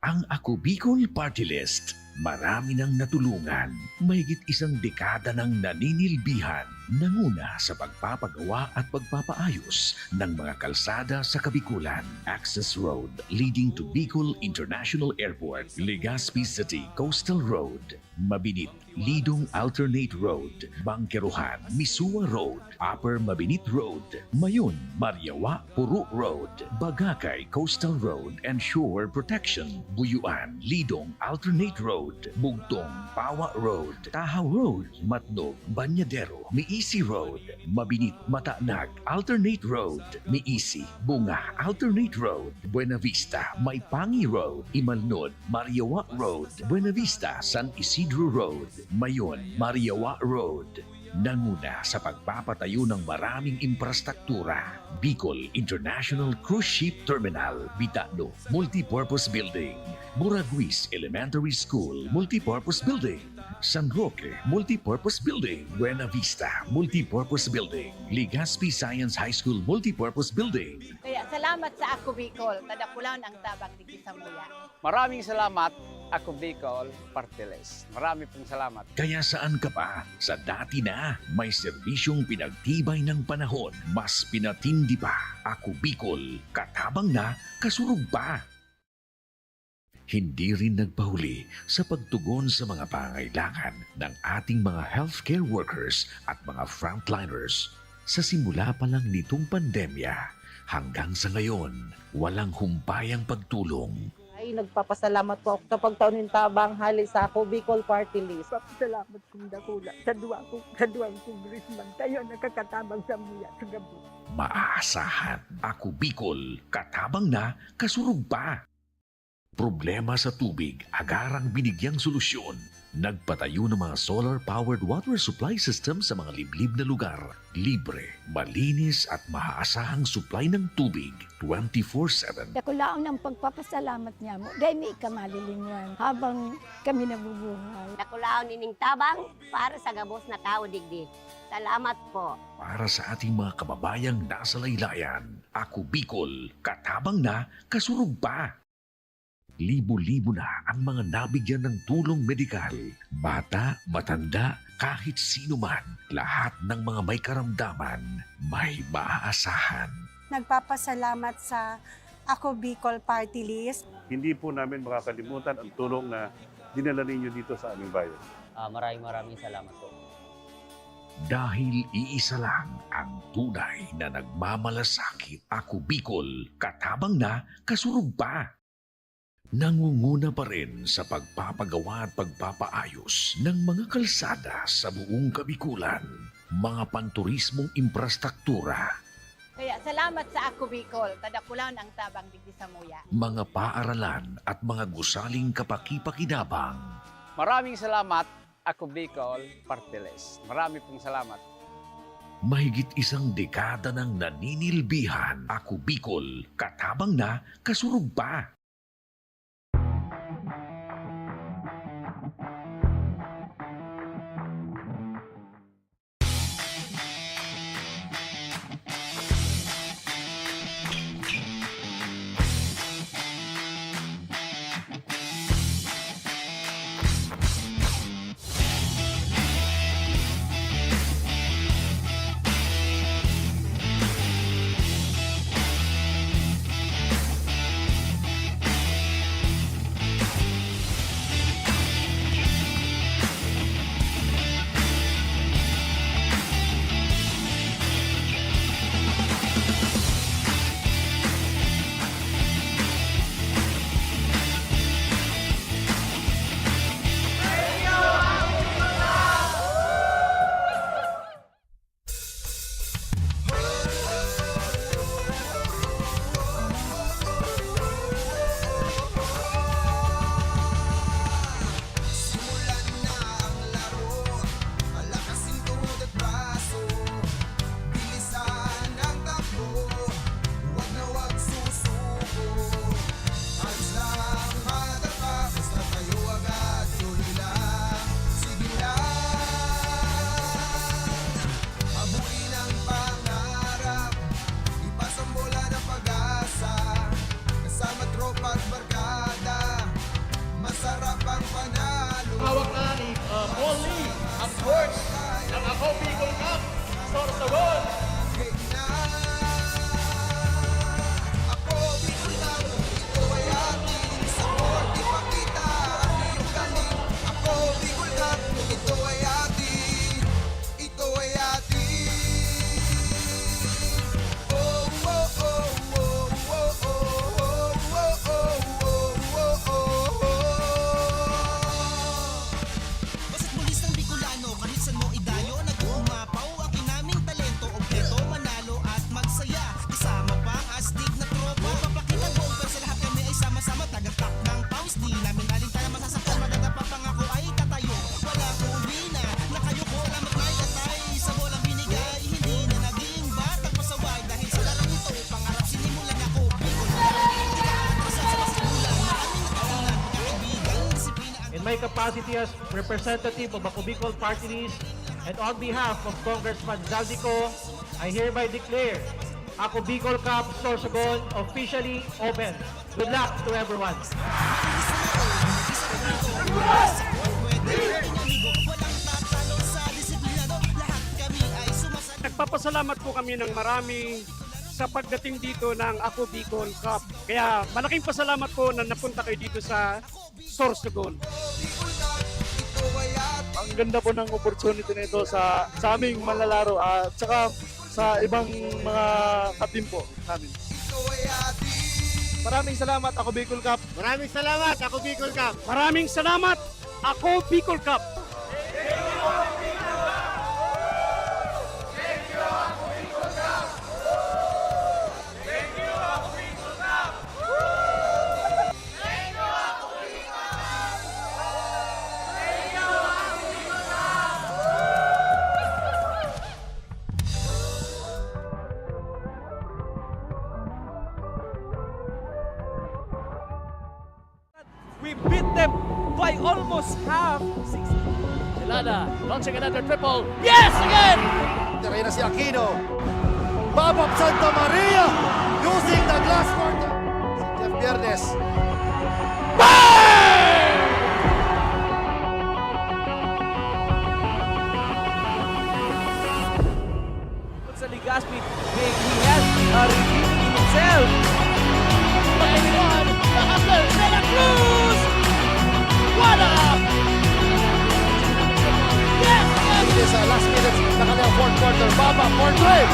Ang Ako Bicol Party List, marami nang natulungan, mahigit isang dekada ng naninilbihan, nanguna sa pagpapagawa at pagpapaayos ng mga kalsada sa Kabikulan. Access Road leading to Bicol International Airport, Legazpi City Coastal Road, Mabinit, Lidong Alternate Road, Bangkeruhan, Misua Road, Upper Mabinit Road, Mayon, Mariawa, Puro Road, Bagakay Coastal Road and Shore Protection, Buyuan, Lidong Alternate Road, Bugtong, Pawa Road, Tahaw Road, Matnog, Banyadero, Miisi Road, Mabinit, Mataanag, Alternate Road, Miisi, Bunga, Alternate Road, Buena Vista, Maipangi Road, Imalnod, Mariawa Road, Buena Vista, San Isidro Road, Mayon, Mariawa Road. Nanguna sa pagpapatayo ng maraming infrastruktura. Bicol International Cruise Ship Terminal, Bitano, Multipurpose Building, Buraguis Elementary School, Multipurpose Building, San Roque, Multipurpose Building, Buena Vista, Multipurpose Building, Legazpi Science High School, Multipurpose Building. Kaya salamat sa Ako Bicol, tadapulan ang tabang di Sambuya. Maraming salamat, Ako Bicol Party List. Marami pong salamat. Kaya saan ka pa? Sa dati na, may serbisyong pinagtibay ng panahon, mas pinatindi pa. Ako Bicol, katabang na, kasurog pa. Hindi rin nagpahuli sa pagtugon sa mga pangailangan ng ating mga healthcare workers at mga frontliners. Sa simula pa lang nitong pandemya, hanggang sa ngayon, walang humpayang pagtulong. Ay, nagpapasalamat po ako sa pagtaunin tabang hali sa Ako Bicol Party List. Salamat kong dakula sa duwang congressman. Tayo nakakatabang sa muya sa gabi. Maaasahan, Ako Bicol, katabang na, kasurog pa. Problema sa tubig, agarang binigyang solusyon. Nagpatayo ng mga solar-powered water supply system sa mga liblib na lugar. Libre, malinis at maaasahang supply ng tubig 24/7. Dako laon ang pagpapasalamat niya mo. Dahil may ikamalilingan habang kami nabubuhay. Nakulaon nining tabang para sa gabos na tao digdi. Salamat po. Para sa ating mga kababayang nasa laylayan, Ako Bicol, katabang na, kasurug pa. Libo-libo na ang mga nabigyan ng tulong medikal. Bata, matanda, kahit sino man, lahat ng mga may karamdaman, may maaasahan. Nagpapasalamat sa Ako Bicol Party List. Hindi po namin makakalimutan ang tulong na dinala ninyo dito sa aming bayan. Maraming salamat po. Dahil iisa lang ang tunay na nagmamalasakit. Ako Bicol, katabang na, kasurug pa. Nangunguna pa rin sa pagpapagawa at pagpapaayos ng mga kalsada sa buong Kabikulan, mga panturismong infrastruktura, Kaya salamat sa Ako Bicol, tadakulan ang tabang digdi sa muya. mga paaralan at mga gusaling kapaki-pakinabang. Maraming salamat, Ako Bicol Party List. Marami pong salamat. Mahigit isang dekada ng naninilbihan. Ako Bicol, katabang na, kasurug pa. Hawak na ni Paul Lee ang torch ng Ako Bicol Cup. Sorsogon! My capacity as representative of Ako Bicol Party List and on behalf of Congressman Zaldico, I hereby declare Ako Bicol Cup Sorsogon officially open. Good luck to everyone. Nagpapasalamat po kami ng marami sa pagdating dito ng Ako Bicol Cup. Kaya malaking pasalamat po na napunta kayo dito sa Sorsogon. Ang ganda po ng opportunity nito sa aming manlalaro at saka sa ibang mga katim po namin. Maraming salamat, Ako Bicol Cup. Maraming salamat, Ako Bicol Cup. Maraming salamat, Ako Bicol Cup. them by almost half. Silana launching another triple. Yes, again! Tira na si Aquino. Bob of Santa Maria using the glass court. Si Jeff Viernes. Sa Ligaspi, he has redeemed himself. Nakasal, Santa Cruz! What up? Yes! It is last minutes na kanyang fourth quarter. Baba for three.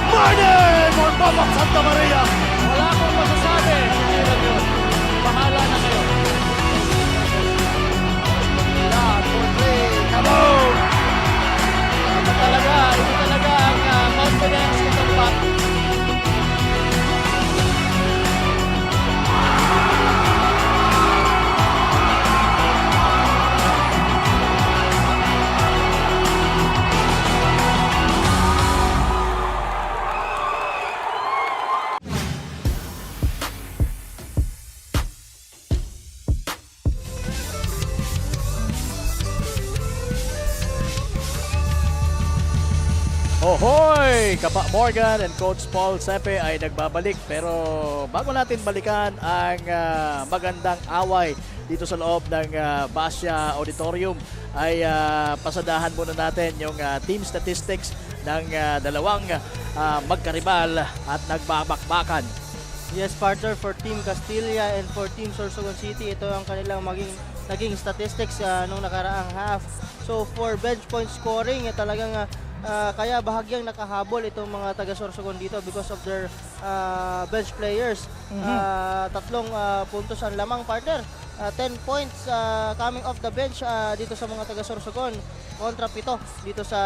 Martin for Bob of Santa Maria. Wala akong masasabi. Bahala na kayo. Yan for three. Kaboom! Ito talaga ang confidence nitong bat. Ohoy! Kapa Morgan and Coach Paul Sepe ay nagbabalik, pero bago natin balikan ang magandang away dito sa loob ng Basya Auditorium ay pasadahan muna natin yung team statistics ng dalawang magkaribal at nagbabakbakan. Yes, partner, for Team Castilla and for Team Sorsogon City, ito ang kanilang naging statistics nung nakaraang half. So for bench point scoring, talagang kaya bahagyang nakahabol itong mga taga Sorsogon dito because of their bench players. Tatlong puntos ang lamang, partner. 10 points coming off the bench dito sa mga taga Sorsogon kontra 7 dito sa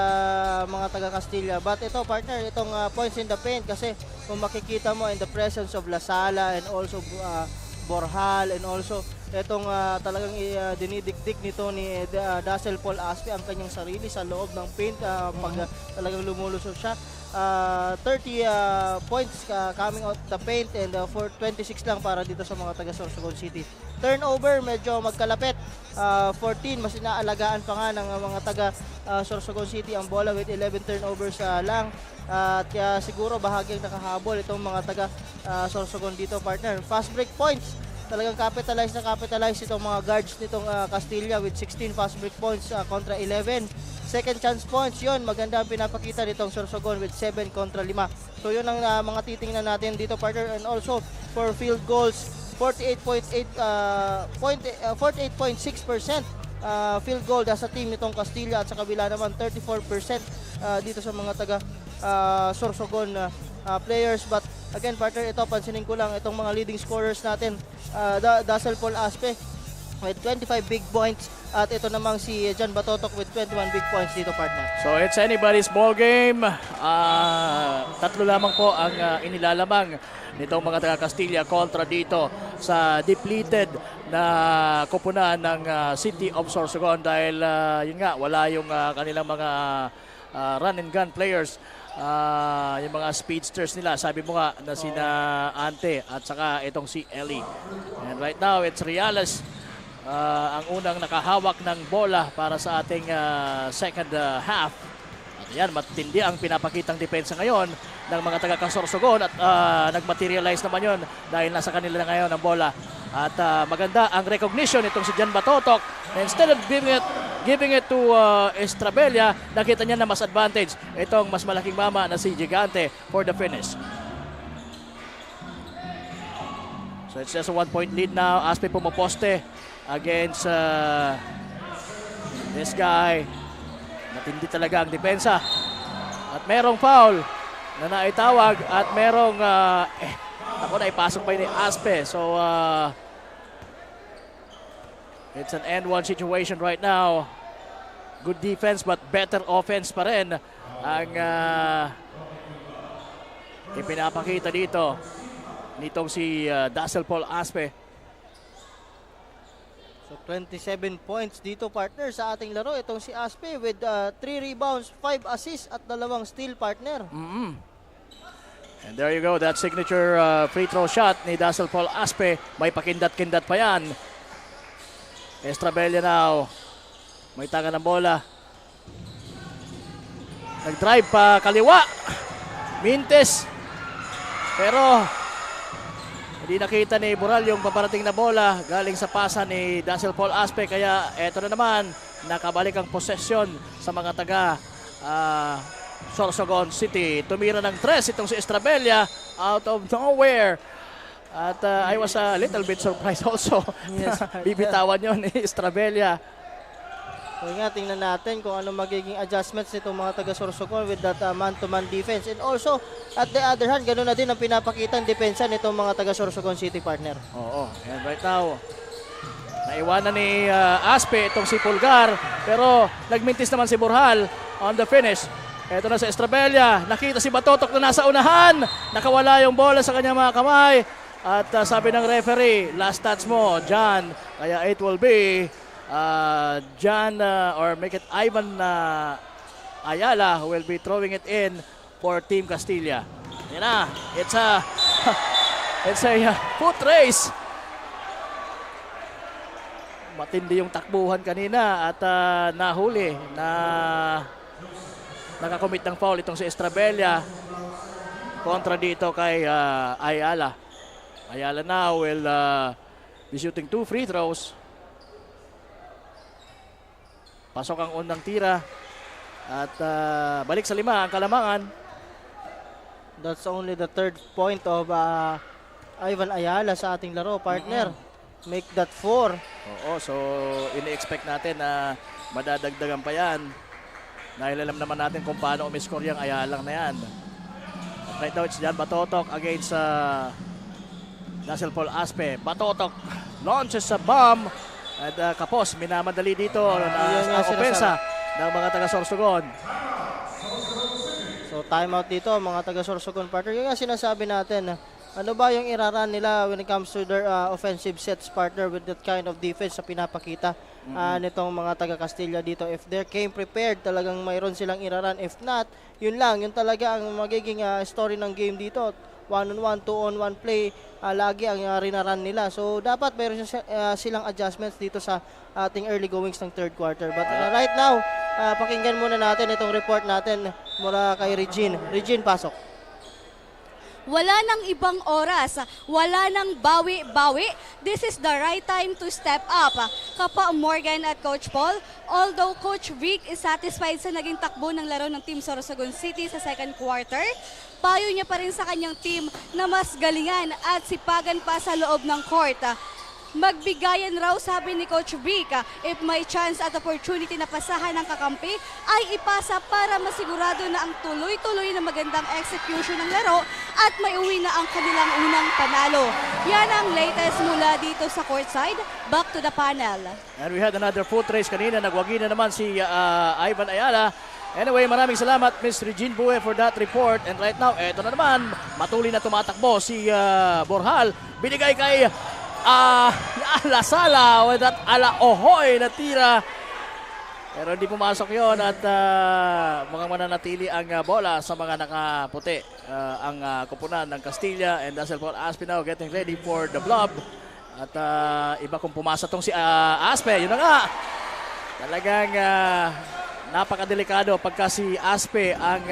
mga taga Castilla. But ito, partner, itong points in the paint, kasi kung makikita mo in the presence of Lasala and also Borjal and also itong talagang dinidikdik nito ni Dazzle Paul Aspe ang kanyang sarili sa loob ng paint pag talagang lumulusog siya. 30 points coming out the paint and for 26 lang para dito sa mga taga Sorsogon City. Turnover, medyo magkalapit. 14, mas inaalagaan pa nga ng mga taga Sorsogon City ang bola with 11 turnovers lang. At siguro bahagyang nakahabol itong mga taga Sorsogon dito, partner. Fast break points, talagang capitalize itong mga guards nitong Castilla with 16 fast break points kontra 11. Second chance points, yun, maganda ang pinapakita nitong Sorsogon with 7 kontra 5. So yun ang mga titingnan natin dito, partner. And also for field goals, 48.6% field goal sa team nitong Castilla, at sa kabila naman 34% dito sa mga taga Sorsogon players. But again, partner, ito pansinin ko lang itong mga leading scorers natin. Dazzle Paul Aspe with 25 big points, at ito namang si John Batotok with 21 big points dito, partner. So it's anybody's ball game. Tatlo lamang po ang inilalamang nitong mga taga Castilla kontra dito sa depleted na koponan ng City of Sorsogon, dahil yun nga, wala yung kanilang mga run and gun players. Yung mga speedsters nila, sabi mo nga na sina Ante at saka itong si Ellie. And right now it's Reales ang unang nakahawak ng bola para sa ating second half. At yan, matindi ang pinapakitang depensa ngayon ng mga taga-Sorsogon, at nagmaterialize naman yon dahil nasa kanila na ngayon ang bola. At maganda ang recognition itong si Jan Batotok. Instead of giving it to Estrabella, nakita niya na mas advantage itong mas malaking mama na si Gigante for the finish. So it's just a 1-point lead now. Aspe pumaposte against this guy. Matindi talaga ang depensa. At merong foul na naitawag, at merong ako na ipasok pa ni Aspe. So it's an end one situation right now. Good defense but better offense pa rin ang ipinapakita dito nitong si Dazzle Paul Aspe. So 27 points dito, partner, sa ating laro. Itong si Aspe with 3 rebounds, 5 assists at 2 steal, partner. And there you go, that signature free throw shot ni Dazzle Paul Aspe. May pakindat-kindat pa yan. Estrabella now. May tanga ng bola. Nag-drive pa kaliwa. Mintes. Pero hindi nakita ni Boral yung paparating na bola galing sa pasa ni Dazzle Paul Aspe. Kaya eto na naman, nakabalik ang possession sa mga taga Sorsogon City. Tumira ng 3 itong si Estrabella out of nowhere. At I was a little bit surprised also. Yes. Bibitawan yun ni Estrabella. So nga, tingnan natin kung ano magiging adjustments nitong mga taga Sorsogon with that man-to-man defense. And also, at the other hand, ganoon na din ang pinapakita ng depensa nitong mga taga Sorsogon City, partner. Oo, and right now, naiwanan ni Aspe itong si Pulgar. Pero nagmintis naman si Borjal on the finish. Ito na si Estrabella. Nakita si Batotok na nasa unahan. Nakawala yung bola sa kanyang mga kamay. At sabi ng referee, last touch mo, John. Kaya it will be John or make it Ivan Ayala who will be throwing it in for Team Castilla. Yan na, it's a foot race. Matindi yung takbuhan kanina at nahuli na nakakommit ng foul itong si Estrabella kontra dito kay Ayala. Ayala now will be shooting 2 free throws. Pasok ang unang tira at balik sa 5 ang Kalamangan. That's only the 3rd point of Ivan Ayala sa ating laro, partner. Make that 4. Oo, so ini-expect natin na madadagdagan pa yan. Dahil alam naman natin kung paano umiscore yung Ayalang na yan. At right now it's Jan Batotok against Dazzle Paul Aspe. Batotok launches a bomb. At Kapos, minamadali dito ang opensa ng mga taga Sorsogon. So timeout dito mga taga Sorsogon, partner. Yung nga sinasabi natin, ano ba yung iraran nila when it comes to their offensive sets, partner, with that kind of defense sa pinapakita nitong mga taga Castilla dito. If they came prepared, talagang mayroon silang iraran. If not, yun lang, yun talaga ang magiging story ng game dito. 1-on-1, 2-on-1 play, lagi ang rinaran nila. So dapat mayroon silang adjustments dito sa ating early goings ng 3rd quarter. But right now, pakinggan muna natin itong report natin mula kay Regine. Regine, pasok. Wala nang ibang oras, wala nang bawi-bawi. This is the right time to step up. Kapa Morgan at Coach Paul, although Coach Vic is satisfied sa naging takbo ng laro ng Team Sorsogon City sa 2nd quarter, payo niya pa rin sa kanyang team na mas galingan at sipagan pa sa loob ng court. Magbigayan raw, sabi ni Coach Vic, if may chance at opportunity na pasahan ng kakampi, ay ipasa para masigurado na ang tuloy-tuloy na magandang execution ng laro at may uwi na ang kanilang unang panalo. Yan ang latest mula dito sa courtside. Back to the panel. And we had another foot race kanina. Nagwagi na naman si Ivan Ayala. Anyway, maraming salamat Miss Regine Bue for that report. And right now, eto na naman, matuloy na tumatakbo si Borjal. Binigay kay Alasala with that Alaohoy na tira. Pero hindi pumasok yon at mga mananatili ang bola sa mga nakaputi. Ang kupunan ng Castilla and Dazzle Paul Aspe now getting ready for the blob. At iba kung pumasa tong si Aspe. Yun na nga. Talagang napakadelikado pagka si Aspe ang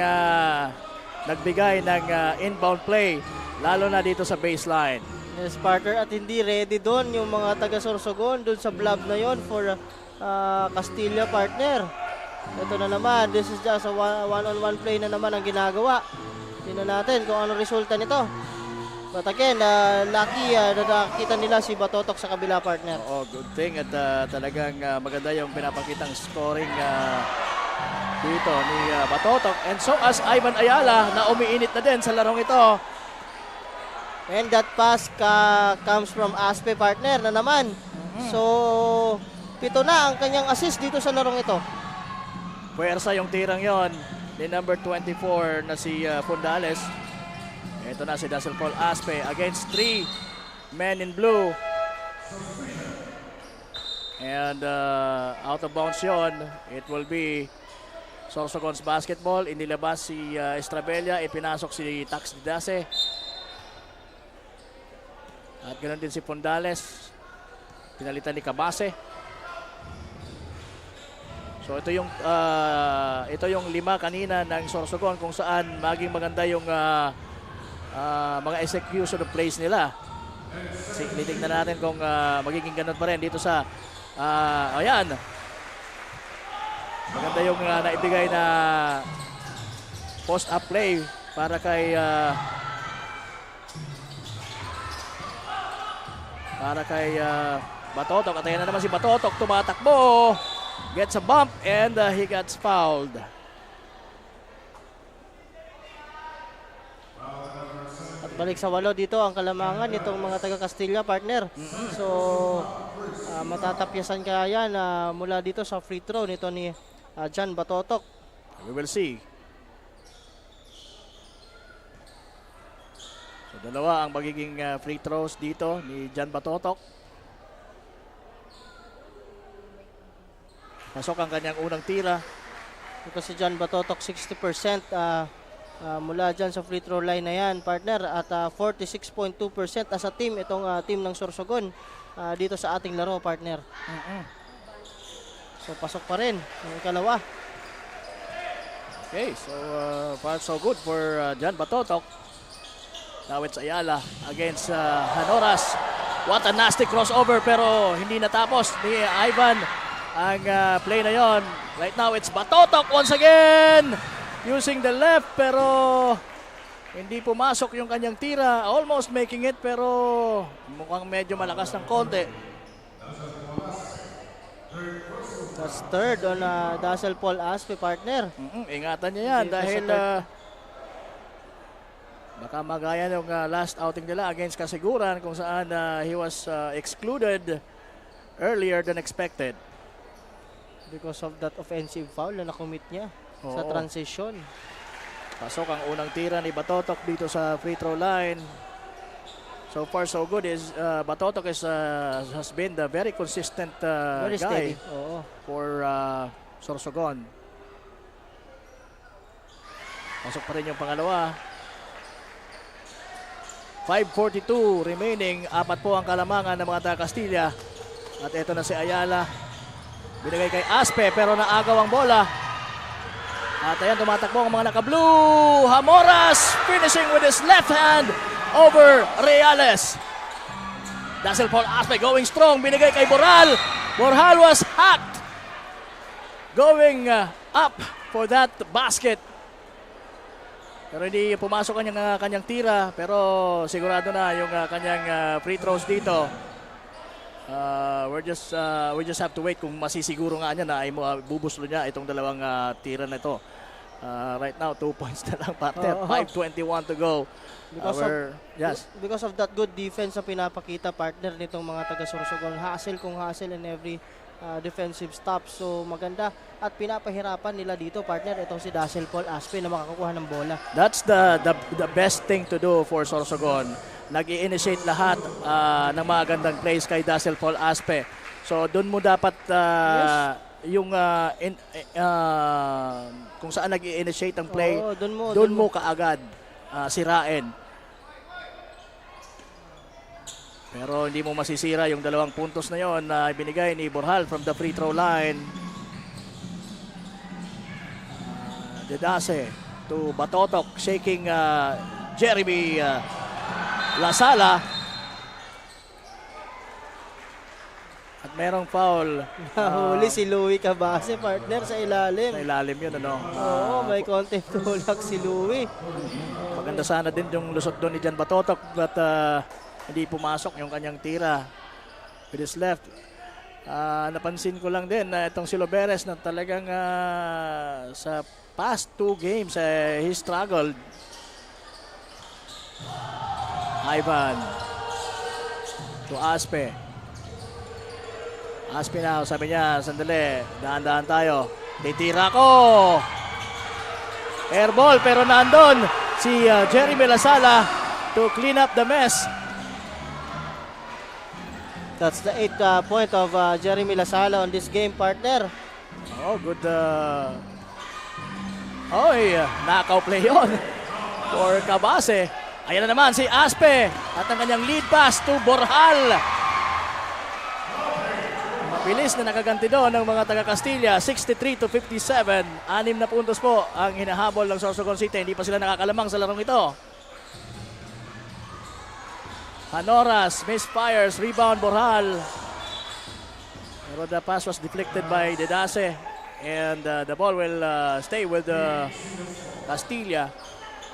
nagbigay ng inbound play. Lalo na dito sa baseline. Yes, partner, at hindi ready doon yung mga taga Sorsogon doon sa blob na yon for Castilla, partner. Ito na naman, this is just a one-on-one play na naman ang ginagawa. Tingnan natin kung ano resulta nito. But again, lucky na nakita nila si Batotok sa kabila, partner. Oo, good thing at talagang maganda yung pinapakitang scoring dito ni Batotok. And so as Ivan Ayala na umiinit na din sa larong ito. And that pass comes from Aspe, partner, na naman. So, 7 na ang kanyang assist dito sa larong ito. Puwersa yung tirang yon ni number 24 na si Fundales. Ito na si Dazzle Paul Aspe against 3 men in blue. And out of bounds yon. It will be Sorsogon's basketball. Inilabas si Estrabella. Ipinasok si Tax Didase. At ganoon din si Fundales. Pinalitan ni Cabase. So ito yung 5 kanina ng Sorsogon kung saan maging maganda yung mga execution of plays nila. Titignan natin kung magiging ganun pa rin dito sa ayan. Maganda yung naibigay na post-up play para kay Batotok. At ayan na naman si Batotok, tumatakbo. Gets a bump and he gets fouled. At balik sa 8 dito ang kalamangan nitong mga taga Castilla, partner. So matatapyasan kaya yan mula dito sa free throw nito ni Jan Batotok. We will see. So dalawa ang magiging free throws dito ni Jan Batotok. Pasok ang kanyang unang tira. Ito si Jan Batotok, 60% mula dyan sa free throw line na yan, partner. At 46.2% as a team, itong team ng Sorsogon dito sa ating laro, partner. So pasok pa rin yung ikalawa. Okay, so far so good for Jan Batotok. Now it's Ayala against Hanoras. What a nasty crossover, pero hindi natapos ni Ivan ang play na yon. Right now it's Batotok once again using the left, pero hindi pumasok yung kanyang tira. Almost making it, pero mukhang medyo malakas ng konti. That's third on Dazzle Paul Aspe, partner. Ingatan niya yan dahil baka magaya yung last outing nila against Kasiguran kung saan he was excluded earlier than expected. Because of that offensive foul na nakomit niya sa transition. Pasok ang unang tira ni Batotok dito sa free throw line. So far so good is Batotok has been the very consistent very guy steady. For Sorsogon. Pasok pa rin yung pangalawa. 5:42 remaining, 4 po ang kalamangan ng mga taga Castilla. At ito na si Ayala. Binigay kay Aspe pero naagaw ang bola. At ayan, tumatakbo ang mga naka-blue. Hamoras finishing with his left hand over Reales. Dazzle Paul Aspe going strong. Binigay kay Boral. Boral was hacked. Going up for that basket. Pero hindi pumasok kanyang tira. Pero sigurado na yung kanyang free throws dito. We just have to wait kung masisiguro nga niya na ay bubuslo niya itong dalawang tira na ito. Right now 2 points na lang, partner. 5:21 to go. Because of that good defense na pinapakita, partner, nitong mga taga Sorsogon. Hassle kung hassle in every defensive stop. So maganda at pinapahirapan nila dito, partner, itong si Dazzle Paul Aspe na makakuha ng bola. That's the best thing to do for Sorsogon. Nag-i-initiate lahat ng mga gandang plays kay Dazzle Paul Aspe. So doon mo dapat yung kung saan nag-i-initiate ang play, doon mo kaagad sirain. Pero hindi mo masisira yung 2 puntos na yon na ibinigay ni Borjal from the free throw line. Dedase to Batotok, shaking Jeremy Lasala. At merong foul. Nahuli si Louie Cabase, partner, sa ilalim. Sa ilalim yun, ano? Oo, may konting tulak si Louie. Maganda sana din yung lusot doon ni Jan Batotok, but hindi pumasok yung kanyang tira with his left. Napansin ko lang din na itong si Loberes na talagang sa past 2 games he struggled. Ivan to Aspe. Aspe na, sabi niya, sandali, daan-daan tayo. Titira ko! Airball, pero nandun si Jeremy Lasala to clean up the mess. That's the 8th point of Jeremy Lasala on this game, partner. Oh, good. Knockout play yun for Cabase. Ayan na naman si Aspe at ang kanyang lead pass to Borjal. Mabilis na nakaganti doon ng mga taga Castilla, 63-57. 6 na puntos po ang hinahabol ng Sorsogon City. Hindi pa sila nakakalamang sa larong ito. Hanoras misfires, rebound Borjal. Pero the pass was deflected by Dedase. And the ball will stay with Castilla.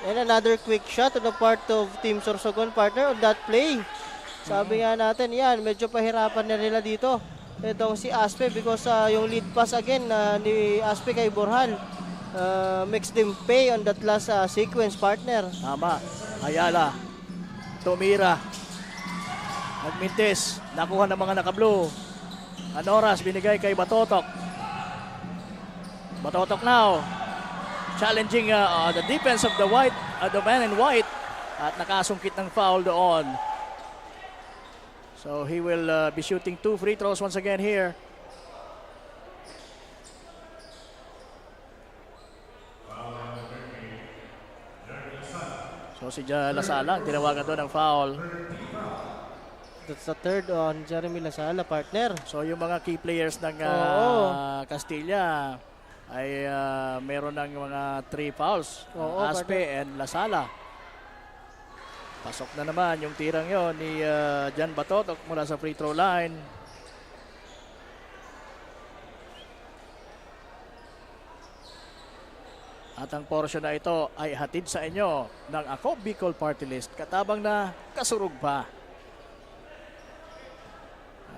And another quick shot on the part of Team Sorsogon, partner, on that play. Sabi nga natin, yan, medyo pahirapan na nila dito. Itong si Aspe because yung lead pass again ni Aspe kay Borjal makes them pay on that last sequence, partner. Tama. Ayala. Tumira. Nagmintis. Nakuha ng mga naka-blue. Hanoras binigay kay Batotok. Batotok now. Challenging the defense of the man in white. At nakasungkit ng foul doon. So he will be shooting 2 free throws once again here. So si Lasala, tinawagan doon ng foul. That's the third on Jeremy Lasala, partner. So yung mga key players ng Castilla ay meron ng mga 3 fouls. Aspe partner. and Lasala. Pasok na naman yung tirang yon ni Jan Batotok mula sa free throw line. At ang portion na ito ay hatid sa inyo ng Ako Bicol Party List. Katabang na kasurug pa.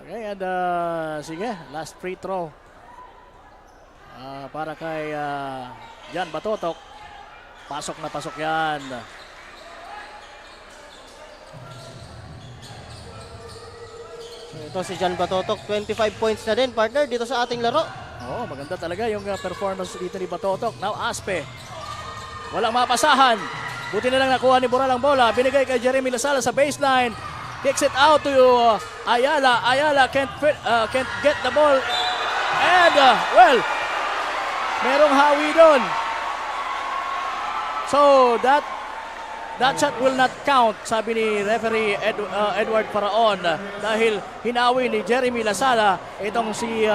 Okay, and sige, last free throw. Para kay Jan Batotok. Pasok na pasok yan. Ito si Jan Batotok, 25 points na din, partner, dito sa ating laro. Oo, maganda talaga yung performance dito ni Batotok. Now Aspe. Walang mapasahan. Buti na lang nakuha ni Borjal ang bola. Binigay kay Jeremy Lasala sa baseline. Kicks it out to Ayala. Ayala can't get the ball. And, merong hawi doon. So, that shot will not count, sabi ni referee Edward Paraon, dahil hinawi ni Jeremy Lasala itong si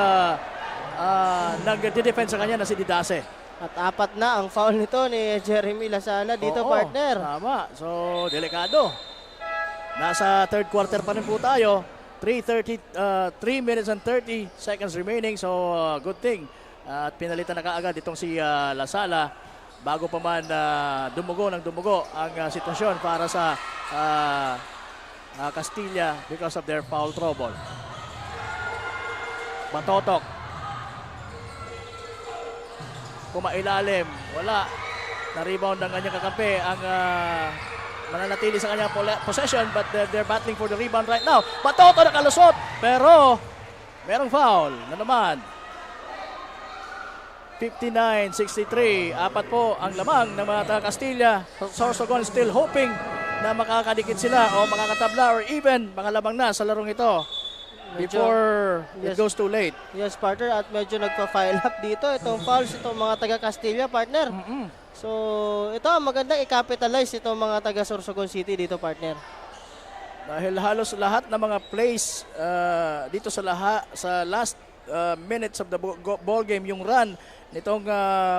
nag-defense sa kanya na si Didase. At 4 na ang foul nito ni Jeremy Lasala dito, partner. Tama. So, delikado. Nasa third quarter pa rin po tayo. 3 minutes and 30 seconds remaining. So, good thing. At pinalitan na kaagad itong si Lasala. Bago pa man dumugo ang sitwasyon para sa Castilla because of their foul trouble. Batotok. Pumailalim. Wala. Na-rebound ng kanyang kakampi. Ang mananatili sa kanyang possession but they're battling for the rebound right now. Batotok nakalusot. Pero merong foul na naman. 59-63. 4 po ang lamang ng mga taga Castilla. Sorsogon still hoping na makakadikit sila o makakatabla or even makalamang na sa larong ito before it goes too late. Yes, partner. At medyo nagpa-file up dito. Itong fouls, itong mga taga Castilla, partner. So, ito magandang i-capitalize itong mga taga Sorsogon City dito, partner. Dahil halos lahat ng mga plays dito sa last minutes of the ball game, yung run nitong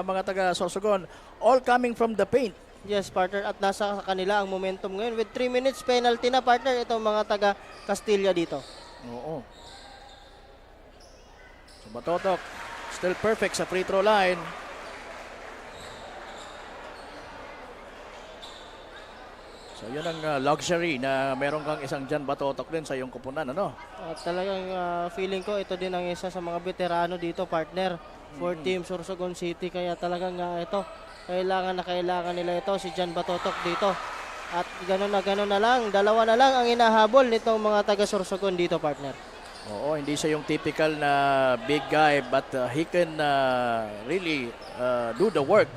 mga taga Sorsogon, all coming from the paint. Yes, partner. At nasa kanila ang momentum ngayon. With 3 minutes penalty na, partner, itong mga taga Castilla dito. Oo. So, Batotok still perfect sa free throw line. So, yun ang luxury na meron kang isang Jan Batotok din sa iyong kupunan, ano? At talagang feeling ko ito din ang isa sa mga veterano dito, partner, for Team Sorsogon City. Kaya talagang ito, kailangan nila ito, si Jan Batotok dito. At gano'n na lang, 2 na lang ang inahabol nitong mga taga Sorsogon dito, partner. Oo, hindi siya yung typical na big guy, but he can really do the work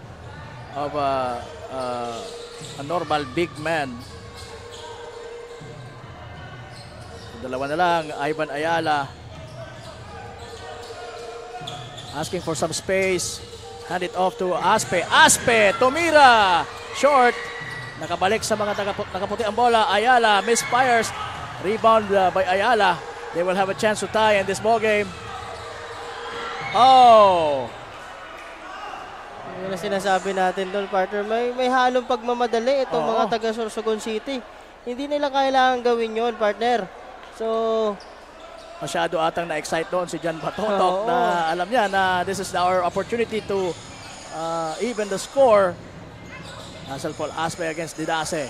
of a normal big man. 2 na lang, Ivan Ayala asking for some space. Hand it off to Aspe. Aspe, tumira! Short. Nakabalik sa mga nakaputi ang bola. Ayala misfires. Rebound by Ayala. They will have a chance to tie in this ball game. Oh! Yung na sinasabi natin doon, partner, may halong pagmamadali itong Oo. mga taga Sorsogon City. Hindi nila kailangan gawin yon, partner. So, Masyado atang na-excite doon si Jan Batotok Oo. na alam niya na this is our opportunity to even the score. Hazel Paul Aspe against Didase.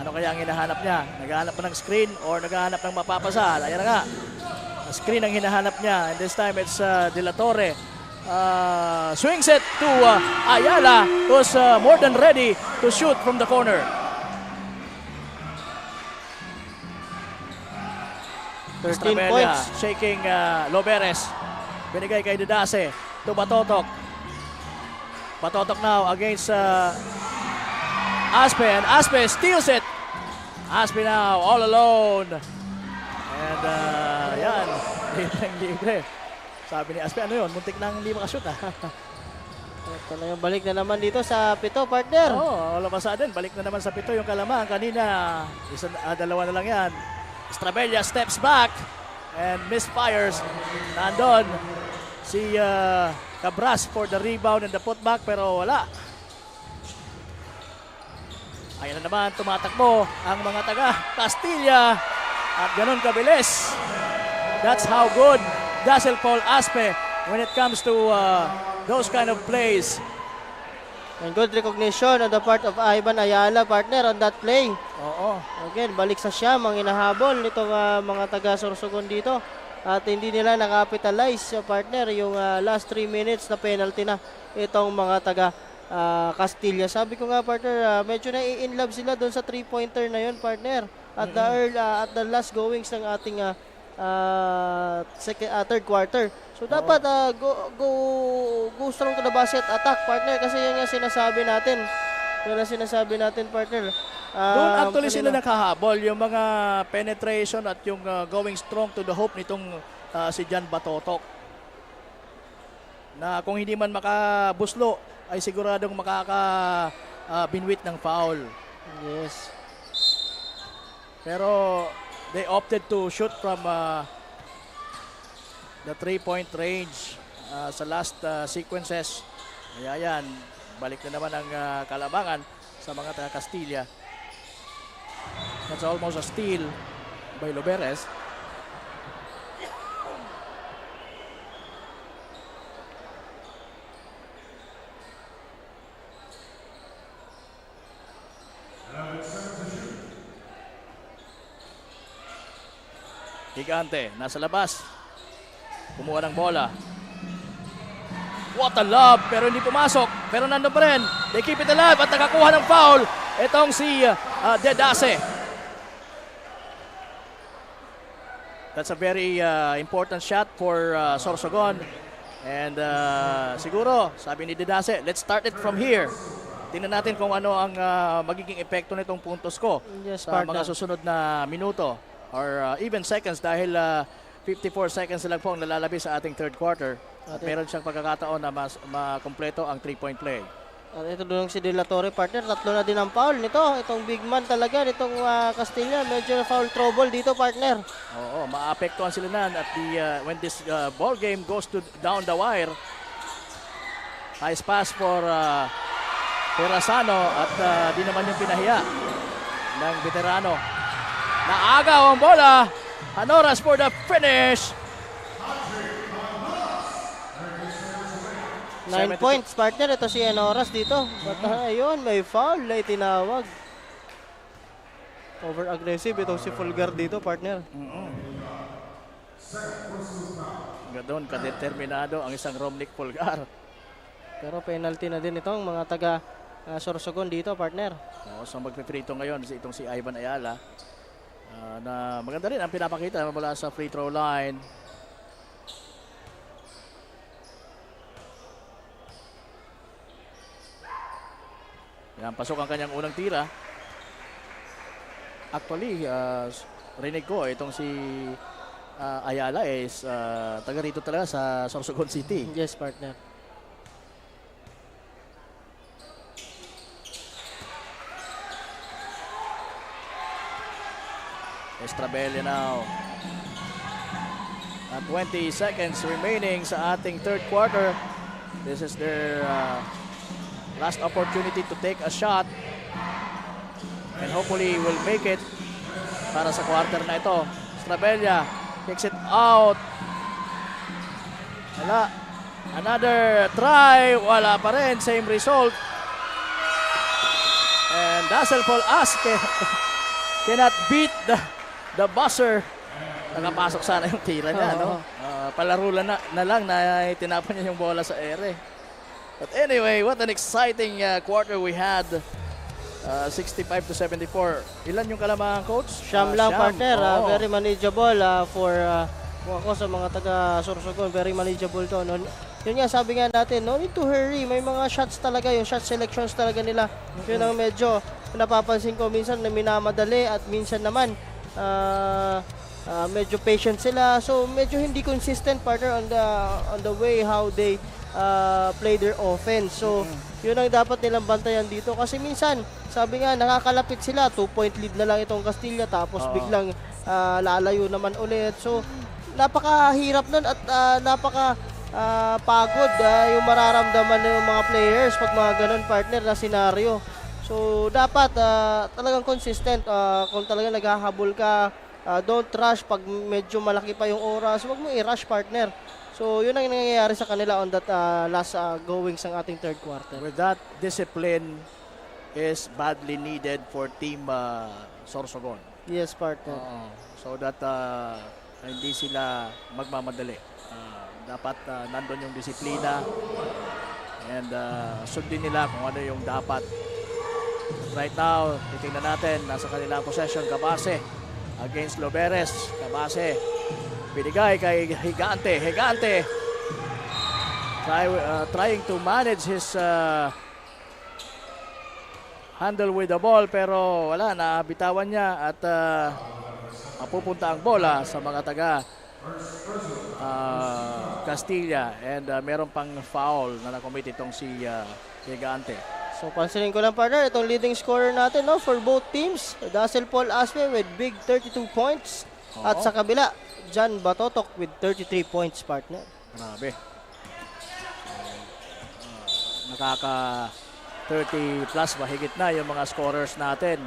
Ano kaya ang hinahanap niya? Naghahanap pa ng screen or naghahanap ng mapapasa? Ayan na nga. Screen ang hinahanap niya. And this time it's De La Torre. Swings it to Ayala, who's more than ready to shoot from the corner. 13 Estrabella points. shaking Loberes. Binigay kay Didase to Batotok. Batotok now against Aspe, and Aspe steals it. Aspe now all alone. And yan, libre. Sabi ni Aspe, ano yun? Muntik nang hindi makashoot ito na yung balik na naman dito sa pito, partner. all of a sudden, balik na naman sa pito yung Kalamang. Kanina, dalawa na lang yan. Estrabella steps back and misfires. Nandun si Cabras for the rebound and the putback, pero wala. Ayan na naman, tumatakbo ang mga taga Castilla at ganun kabilis. That's how good Hazel Paul Aspe when it comes to those kind of plays. And good recognition on the part of Ivan Ayala, partner, on that play. Oo. Again, balik sa siyam ang inahabol nitong mga taga Sorsogon dito. At hindi nila nakapitalize, partner, yung last 3 minutes na penalty na itong mga taga Castilla. Sabi ko nga, partner, medyo na-in-love sila doon sa 3-pointer na yun, partner. At the last goings ng ating third quarter. So dapat go strong to the basket attack, partner, kasi yan yung sinasabi natin. Yan ang sinasabi natin, partner. Doon actually sila nakahabol, yung mga penetration at yung going strong to the hoop nitong si Jan Batotok. Na kung hindi man makabuslo, ay siguradong makaka-binwit ng foul. Yes. Pero they opted to shoot from the 3-point range sa last sequences. Kaya yan, balik na naman ang kalabangan sa mga taga Castilla. That's almost a steal by Loberes. Gigante, nasa labas. Kumuha ng bola. What a lob, pero hindi pumasok. Pero nandun pa rin. They keep it alive at nakakuha ng foul. Itong si Dedase. That's a very important shot for Sorsogon. And siguro, sabi ni Dedase, let's start it from here. Tingnan natin kung ano ang magiging epekto nitong puntos ko sa mga susunod na minuto or even seconds dahil 54 seconds lang po ang nalalabi sa ating third quarter. At meron siyang pagkakataon na mas makompleto ang 3-point play. At ito doon si De La Torre, partner. Tatlo na din ang foul nito. Itong big man talaga, itong Castilla. Medyo na foul trouble dito, partner. Oo, maapektuhan sila na at when this ball game goes to down the wire. Nice pass for Perazano at di naman yung pinahiya ng veterano. Naagaw ang bola. Hanoras for the finish. 9 points, partner. Ito si Hanoras dito. But ayun, may foul na itinawag. Over-aggressive itong si Fulgar dito, partner. Doon, kadeterminado ang isang Romnick Fulgar. Pero penalty na din itong mga taga Sorsogon dito, partner. Oo, so magpiprito ngayon itong si Ivan Ayala. Na maganda rin ang pinapakita mula sa free throw line. Yan, pasok ang kanyang unang tira. Actually, rinig ko itong si Ayala is taga rito talaga sa Sorsogon City. Yes, partner. Estrabella now. 20 seconds remaining sa ating third quarter. This is their last opportunity to take a shot. And hopefully will make it para sa quarter na ito. Estrabella kicks it out. Wala. Another try. Wala pa rin. Same result. And Dazzle Paul Aspe cannot beat the buzzer. Nakapasok sana yung tira niya, no? Palaro na lang na tinapan niya yung bola sa ere. But anyway, what an exciting quarter we had. 65-74. Ilan yung kalamangan, coach? Siyam lang, partner. Oo. Very manageable for ako sa mga taga Sorsogon. Very manageable to. No? Yun nga, sabi nga natin, no need to hurry. May mga shots talaga, yung shot selections talaga nila. Yun ang medyo napapansin ko minsan na minamadali at minsan naman medyo patient sila. So medyo hindi consistent, partner, on the way how they play their offense. So yun ang dapat nilang bantayan dito kasi minsan sabi nga nakakalapit sila, 2-point lead na lang itong Castilla tapos biglang lalayo naman ulit. So napakahirap nun at pagod yung mararamdaman ng mga players pag mga ganun, partner, na senaryo. So dapat talagang consistent kung talagang naghahabol ka, don't rush pag medyo malaki pa yung oras, wag mo i-rush, partner. So yun ang nangyayari sa kanila on that last goings ng ating third quarter. With that, discipline is badly needed for Team Sorsogon. Yes, partner. So that hindi sila magmamadali. Dapat nandun yung disiplina and sundin nila kung ano yung dapat. Right now, titingnan natin, nasa kanilang possession, Cabase against Loberes. Cabase, binigay kay Higante. Higante trying to manage his handle with the ball, pero wala, nabitawan niya at mapupunta ang bola sa mga taga Castilla and meron pang foul na nakomit itong si Higante. So pansinin ko lang, partner, itong leading scorer natin, no, for both teams, Dazzle Paul Aspe with big 32 points. At sa kabila, John Batotok with 33 points, partner. Grabe. Nakaka 30 plus mahigit na yung mga scorers natin.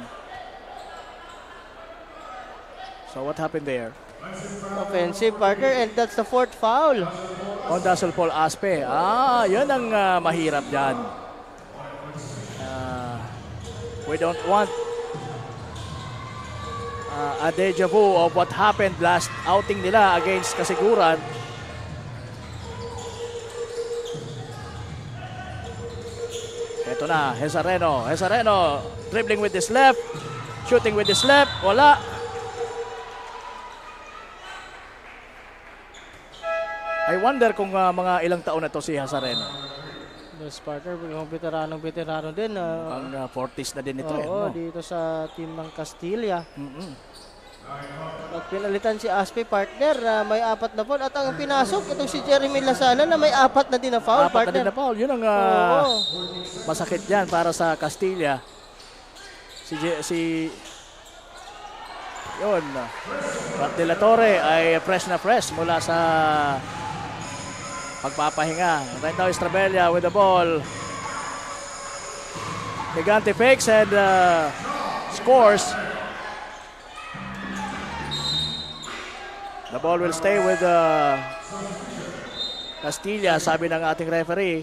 So what happened there? Offensive, partner, and that's the fourth foul on Dazzle Paul Aspe. Yun ang mahirap dyan. We don't want a deja vu of what happened last outing nila against Kasiguran. Ito na, Hezareno. Hezareno dribbling with his left, shooting with his left. Wala. I wonder kung mga ilang taon na to si Hezareno. Yes, partner, yung veterano din. Ang 40s na din ito. Oo, dito sa team ng Castilla. At pinalitan si Aspe, partner, may 4 na foul. At ang pinasok, itong si Jeremy Lasala na may 4 na din na foul, 4 partner. na din na foul. Yun ang masakit dyan para sa Castilla. Yun. Rat de la Torre ay fresh na fresh mula sa pagpapahinga. Right now, Estrabella with the ball. Higante fakes and scores. The ball will stay with Castilla, sabi ng ating referee.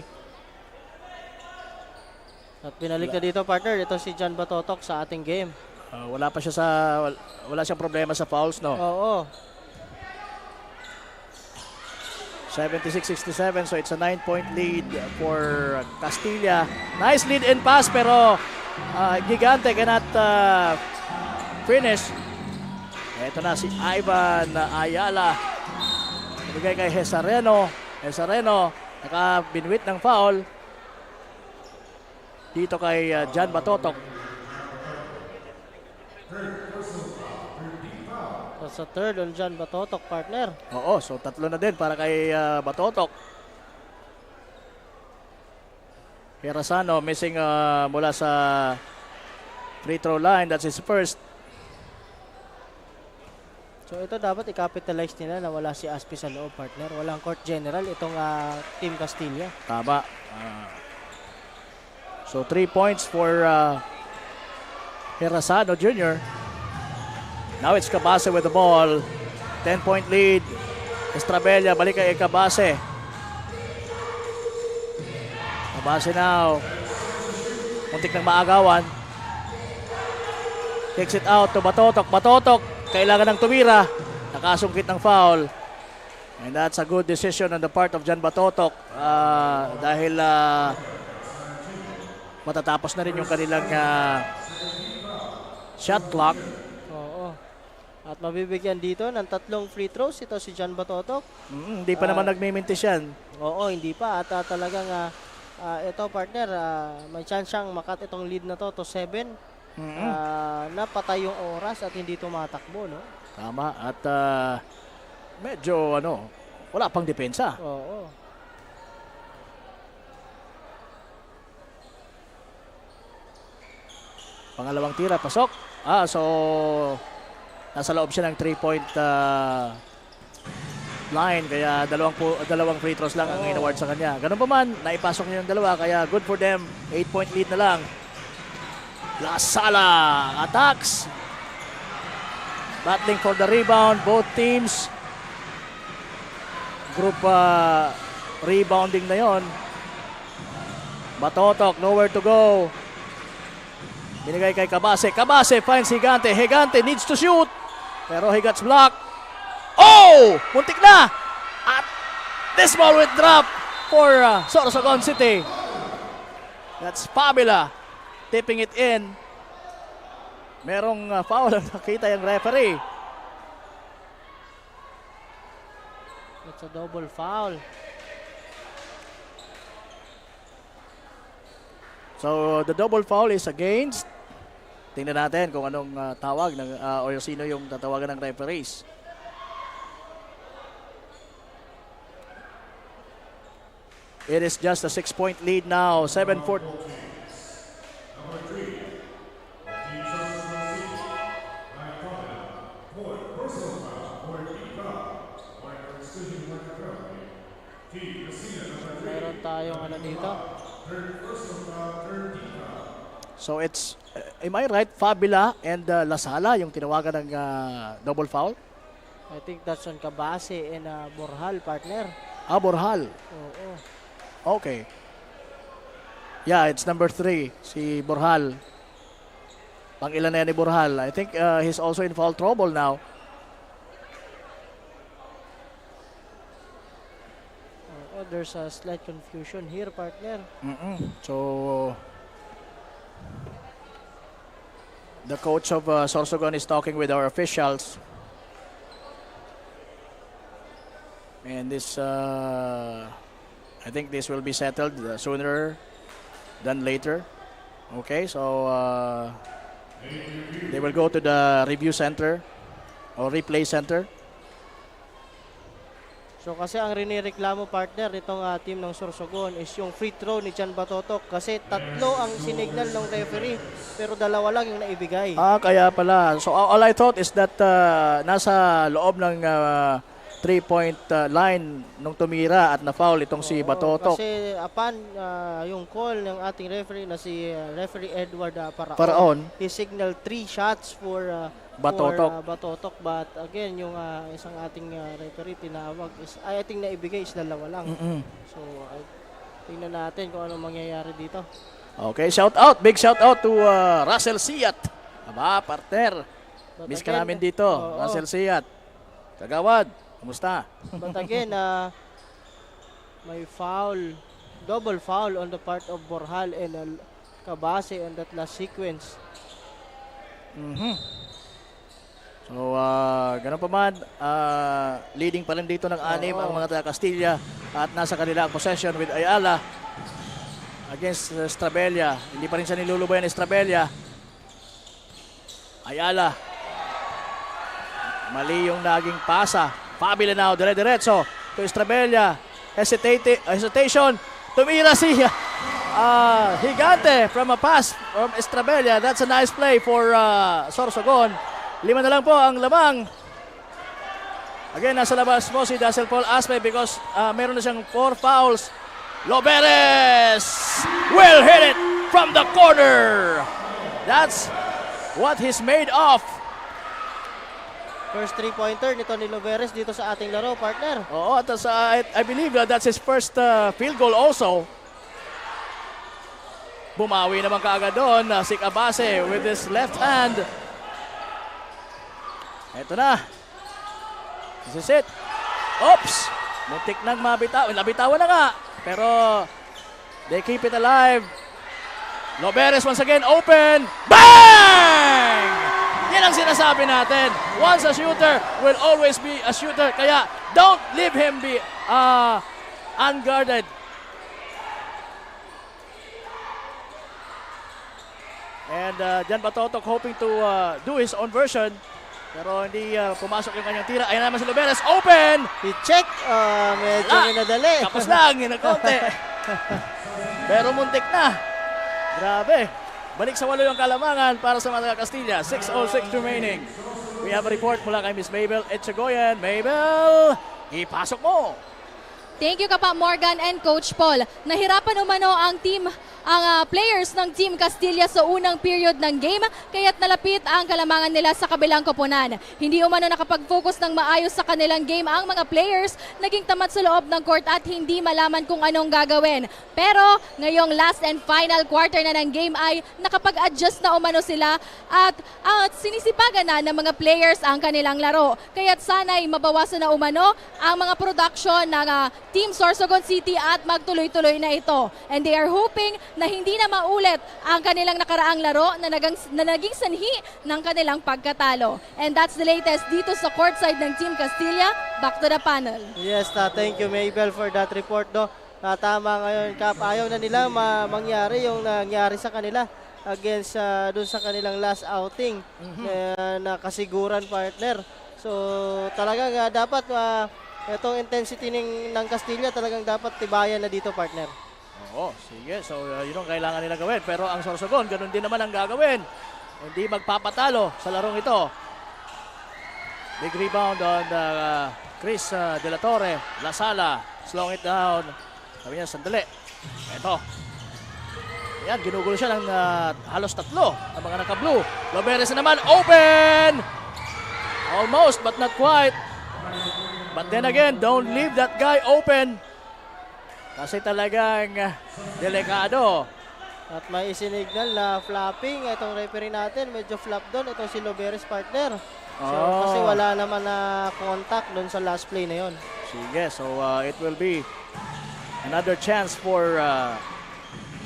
At pinalik na dito, partner, ito si John Batotok sa ating game. Wala siyang problema sa fouls, no? Oo. 76-67, so it's a 9-point lead for Castilla. Nice lead in pass, pero Gigante cannot finish. Ito na si Ivan Ayala. Ibigay kay Hezareno. Hezareno, nakabinwit ng foul. Dito kay John Batotok. Sa third on John Batotok, partner. Oo, so 3 na din para kay Batotok. Herasano missing mula sa free throw line. That's his first. So ito dapat i-capitalize nila na wala si Aspi sa loob, partner. Walang court general itong Team Castilla. Tama. So 3 points for Herasano Jr. Now it's Cabase with the ball. 10-point lead. Estrabella, balik kay Cabase. Cabase now. Muntik ng maagawan. Takes it out to Batotok. Batotok, kailangan ng tumira. Nakasungkit ng foul. And that's a good decision on the part of Jan Batotok. Dahil matatapos na rin yung kanilang shot clock. Oo. At mabibigyan dito ng 3 free throws ito si Jan Batotok. Hindi pa naman nagmimintis yan. Oo, hindi pa. At talagang ito partner, may chance siyang makat itong lead na to 7. Napatay yung oras at hindi tumatakbo, no? Tama. At medyo wala pang depensa. Oo. Pangalawang tira, pasok. So nasa loob siya ng 3-point line, kaya dalawang free throws lang ang in-award sa kanya. Ganun pa man, naipasok niya yung dalawa, kaya good for them. 8-point lead na lang. La Sala attacks. Battling for the rebound, both teams. Group rebounding na yon. Batotok, nowhere to go. Binigay kay Cabase. Cabase finds Higante. Higante needs to shoot. Pero he gets blocked. Oh! Muntik na! At this ball with drop for Sorsogon City. That's Fabula. Tipping it in. Merong foul ang nakita yung referee. It's a double foul. So the double foul is against. Tingnan natin kung anong tawag ng o sino yung tatawagan ng referees. It is just a 6-point lead now. 7-4. Meron tayong dito. So it's, am I right, Fabula and La Sala yung tinawagan ng double foul? I think that's on Cabase and Borjal, partner. Borjal. Oo. Okay. Yeah, it's number 3, si Borjal. Pang-ilan na yan ni Borjal. I think he's also in foul trouble now. There's a slight confusion here, partner. So the coach of Sorsogon is talking with our officials. And this, I think this will be settled sooner than later. Okay, so they will go to the review center or replay center. So kasi ang rinireklamo, partner, nitong team ng Sorsogon is yung free throw ni Jan Batotok kasi 3 ang sinignal ng referee pero 2 lang yung naibigay. Kaya pala. So all I thought is that nasa loob ng 3-point line nung tumira at na-foul itong si Batotok. Kasi upon yung call ng ating referee na si referee Edward Paraon, he signaled 3 shots for Batotok, but again yung isang ating referee tinawag is I think naibigay is 2 lang. So tingnan natin kung ano mangyayari dito. Okay, big shout out to Russell Siat. Partner. Miss ka namin dito, Russell Siat. Kagawad, kumusta? But again, may foul, double foul on the part of Borjal and Cabase on that last sequence. So, ganun pa man, leading pa rin dito ng 6 ang mga taga Castilla at nasa kanila ang possession with Ayala against Estrabella. Hindi pa rin siya nilulubayan Estrabella. Ayala. Mali yung naging pasa. Fabula now, dire-diretso to Estrabella. Hesitation. Tumira siya. Higante from a pass from Estrabella. That's a nice play for Sorsogon. 5 na lang po ang lamang. Again, nasa labas mo si Dazzle Paul Aspe because meron na siyang 4 fouls. Loberes will hit it from the corner. That's what he's made of. First 3-pointer nito ni Loberes dito sa ating laro, partner. Oo, at I believe that's his first field goal also. Bumawi naman kaagad doon si Cabase with his left hand. Ito na. This is it. Oops! Muntik nang mabitaw. Nabitawan na nga. Pero they keep it alive. Loberes once again open. Bang! Yan ang sinasabi natin. Once a shooter will always be a shooter. Kaya don't leave him be unguarded. And Jan Batotok hoping to do his own version. Pero hindi pumasok yung kanyang tira. Ayan naman si Loberes. Open! I-check. Medyo minadali. Tapos lang. Konti. Pero muntik na. Grabe. Balik sa 8 yung kalamangan para sa mga Castilla. 6:06 remaining. We have a report mula kay Miss Mabel Etchegoyen. Mabel, ipasok mo. Thank you Kapa Morgan and Coach Paul. Nahirapan umano ang players ng Team Castilla sa unang period ng game, kaya't nalapit ang kalamangan nila sa kabilang koponan. Hindi umano nakapag-focus ng maayos sa kanilang game ang mga players, naging tamad sa loob ng court at hindi malaman kung anong gagawin. Pero ngayong last and final quarter na ng game ay nakapag-adjust na umano sila at sinisipagan na ng mga players ang kanilang laro. Kaya't sana'y mabawasan na umano ang mga production ng Team Sorsogon City at magtuloy-tuloy na ito. And they are hoping na hindi na maulit ang kanilang nakaraang laro na naging sanhi ng kanilang pagkatalo. And that's the latest dito sa courtside ng Team Castilla. Back to the panel. Yes, thank you Mabel for that report. No? Tama ngayon, Kap, ayaw na nila mangyari yung nangyari sa kanila against dun sa kanilang last outing na kasiguran, partner. So talagang dapat itong intensity ng Castilla talagang dapat tibayan na dito, partner. Oo, sige. So, yun ang kailangan nila gawin. Pero ang Sorsogon, ganun din naman ang gagawin. Hindi magpapatalo sa larong ito. Big rebound on Chris De La Torre. La Sala, slowing it down. Sabi niya, sandali. Ito. Ayan, ginugulo siya ng halos 3 ang mga naka-blue. Loberes na naman, open! Almost, but not quite. But then again, don't leave that guy open. Kasi talagang delikado. At may isinignal na flopping. Itong referee natin, medyo flop doon. Itong si Loberes, partner. So, kasi wala naman na contact doon sa last play na yon. Sige, so it will be another chance for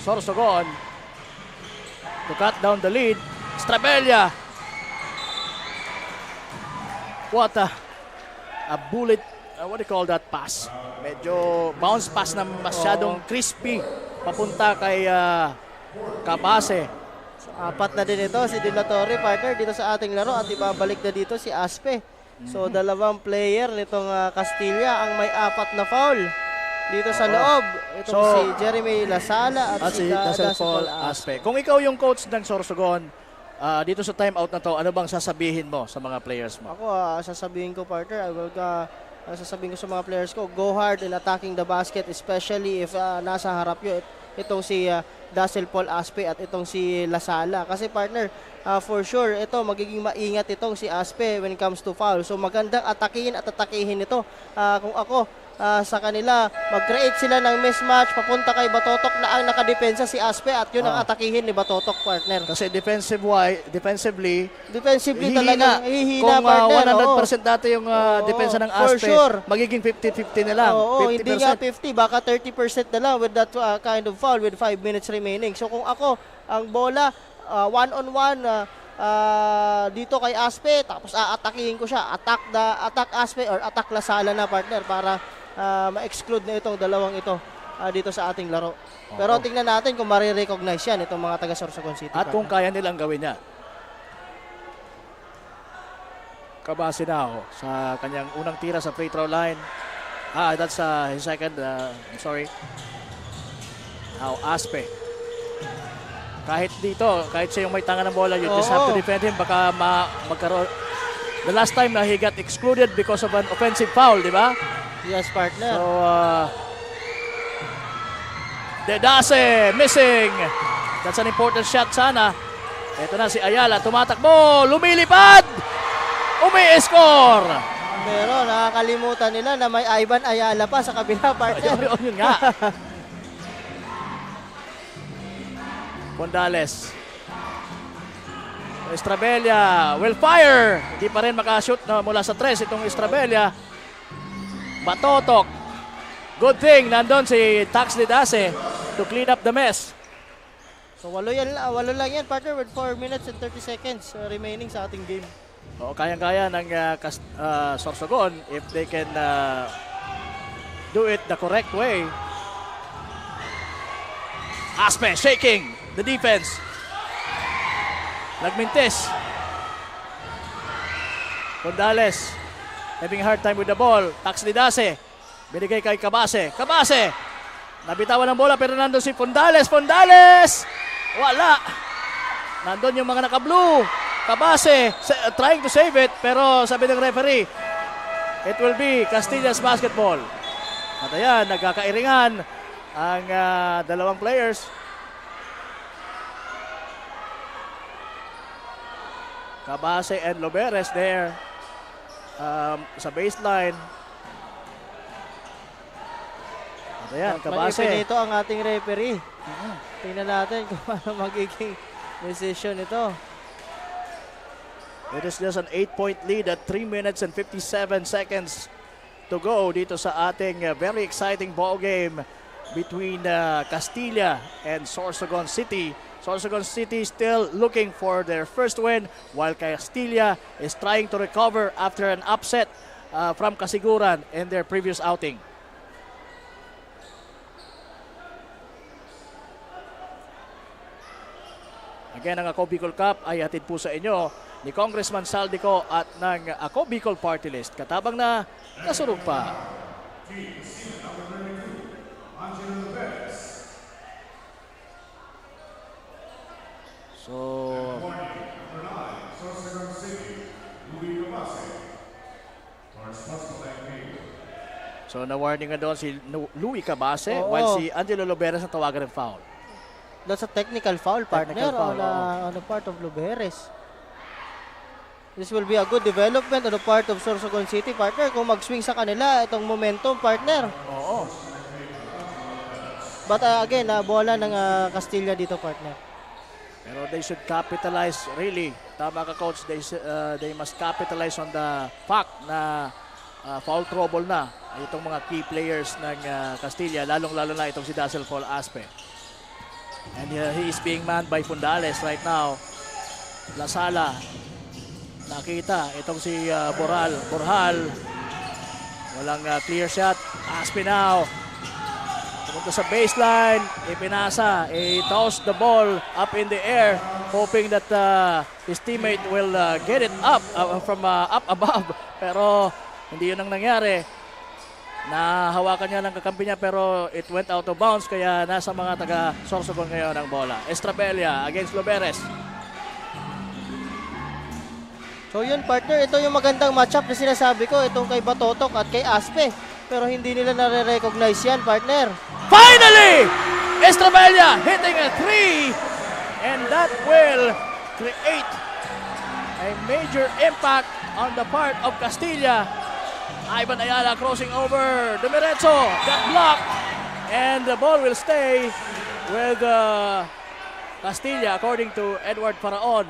Sorsogon to cut down the lead. Strabella. What a bullet, what do you call that pass? Medyo bounce pass na masyadong crispy papunta kay Cabase. So, 4 na din ito si De La Torre, partner, dito sa ating laro at ibabalik na dito si Aspe. So 2 player nitong Castilla ang may 4 na foul dito sa loob. Itong si Jeremy Lasala at si Dazzle Paul Aspe. Kung ikaw yung coach ng Sorsogon, dito sa timeout na to, ano bang sasabihin mo sa mga players mo? Ako, sasabihin ko, partner, sasabihin ko sa mga players ko, go hard in attacking the basket, especially if nasa harap yun itong si Dazzle Paul Aspe at itong si Lasala. Kasi, partner, for sure, ito, magiging maingat itong si Aspe when it comes to foul. So, magandang atakihin at atakihin ito. Kung ako, sa kanila, mag-create sila ng mismatch papunta kay Batotok na ang nakadepensa si Aspe at yun ang atakihin ni Batotok, partner. Kasi defensively talagang hihina, kung partner. 100% dati yung depensa ng Aspe, sure. magiging 50-50 na lang. Oo, 50%. hindi nga 50, baka 30% na lang with that kind of foul with 5 minutes remaining. So kung ako, ang bola, one-on-one, dito kay Aspe, tapos aatakihin ko siya, attack Aspe or attack Lasala na, partner, para ma-exclude na itong dalawang ito dito sa ating laro. Pero tingnan natin kung marirecognize yan itong mga taga Sorsogon City. At kung kaya nilang gawin niya. Cabase now sa kanyang unang tira sa free throw line. That's his second. I'm sorry. Now Aspe. Kahit dito, kahit siya yung may tanga ng bola, you just have to defend him. Baka magkaroon the last time na he got excluded because of an offensive foul, di ba? Yes, partner. So, Dedase missing. That's an important shot sana. Ito na si Ayala, tumatakbo, lumilipad, umi-score. Pero nakakalimutan nila na may Ivan Ayala pa sa kabila, partner. Yun nga. Pondales. Estrabella will fire. Hindi pa rin makashoot na mula sa 3 itong Estrabella. Batotok. Good thing, nandun si Tax Dedase to clean up the mess. So walo lang yan, partner, with 4 minutes and 30 seconds remaining sa ating game. O, kayang-kaya ng Sorsogon if they can do it the correct way. Aspe shaking the defense. Nagmintis. Pondales having a hard time with the ball. Tax Dedase. Binigay kay Cabase. Cabase! Nabitawan ng bola pero nandun si Pondales. Pondales! Wala! Nandun yung mga naka-blue. Cabase trying to save it pero sabi ng referee, it will be Castillas basketball. At ayan, nagkakairingan ang dalawang players. Cabase and Loberes there sa baseline. Ayan, Cabase. May ipinito ang ating referee. Tingnan natin kung paano magiging decision ito. It is just an 8-point lead at 3 minutes and 57 seconds to go dito sa ating very exciting ball game between Castilla and Sorsogon City. Sorsogon City still looking for their first win while Castilla is trying to recover after an upset from Casiguran in their previous outing. Again, ang Ako Bicol Cup ay hatid po sa inyo ni Congressman Saldico at ng Ako Bicol Party List. Katabang na nasurog pa. So na-warning nga doon si Louie Cabase while si Angelo Loberes ang tawagan ng foul. That's a technical foul, partner, on the part of Loberes. This will be a good development on the part of Sorsogon City, partner, kung mag-swing sa kanila itong momentum, partner. Oo. But again, bola ng Castilla dito, partner. Pero they should capitalize, really. Tama ka, Coach. They must capitalize on the fact na foul trouble na itong mga key players ng Castilla, lalong-lalo na itong si Dazzle Paul Aspe. And he is being manned by Pondales right now. Lasala. Nakita itong si Borjal. Walang clear shot. Aspe now. Pumunta sa baseline. Ipinasa. Toss the ball up in the air. Hoping that his teammate will get it up from up above. Pero hindi yun ang nangyari. Nahawakan niya ng kakampi niya pero it went out of bounds kaya nasa mga taga Sorsogon ngayon ang bola. Estrabella against Loberes. So yun, partner, ito yung magandang matchup na sinasabi ko, itong kay Batotok at kay Aspe. Pero hindi nila nare-recognize yan, partner. Finally! Estrabella hitting a 3 and that will create a major impact on the part of Castilla. Ivan Ayala crossing over. Dumiretso got blocked. And the ball will stay with Castilla according to Edward Paraon.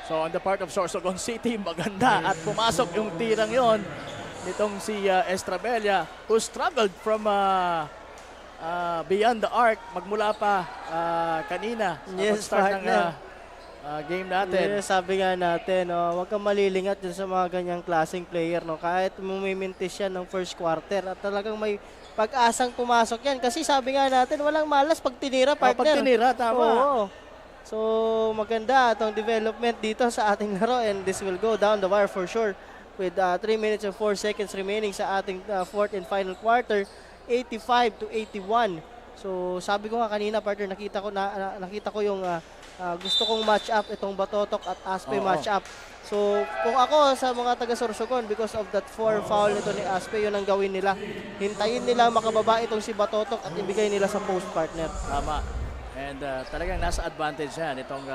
So on the part of Sorsogon City, maganda at pumasok yung tirang yon nitong si Estrabella who struggled from beyond the arc magmula pa kanina Yes, sa start ng game natin. Yes, sabi nga natin, huwag kang malilingat dun sa mga ganyang klaseng player. No? Kahit mumimintis yan ng first quarter at talagang may pag-asang pumasok yan. Kasi sabi nga natin, walang malas pag tinira, partner. Pag tinira, tama. Oo. So maganda itong development dito sa ating laro and this will go down the wire for sure. with 3 minutes and 4 seconds remaining sa ating fourth and final quarter, 85-81. So sabi ko nga kanina, partner, nakita ko yung gusto kong match up itong Batotok at Aspe match up. So kung ako sa mga taga Sorsogon, because of that 4 foul nito ni Aspe, yun ang gawin nila. Hintayin nila makababa itong si Batotok at ibigay nila sa post, partner. Tama. And talagang nasa advantage yan itong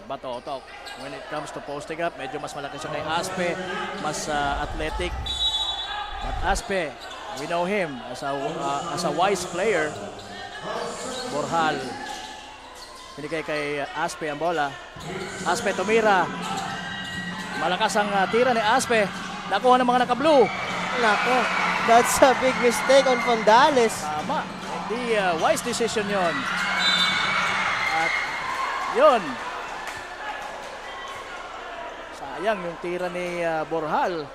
Batotok. When it comes to posting up, medyo mas malaki siya kay Aspe, mas athletic. But Aspe, we know him as a wise player. Borhal. Binigay kay Aspe ang bola. Aspe tumira. Malakas ang tira ni Aspe. Nakuha ng mga naka-blue. Nako, that's a big mistake on Fondales. Tama. Hindi wise decision yon. At yun. Sayang yung tira ni Borhal.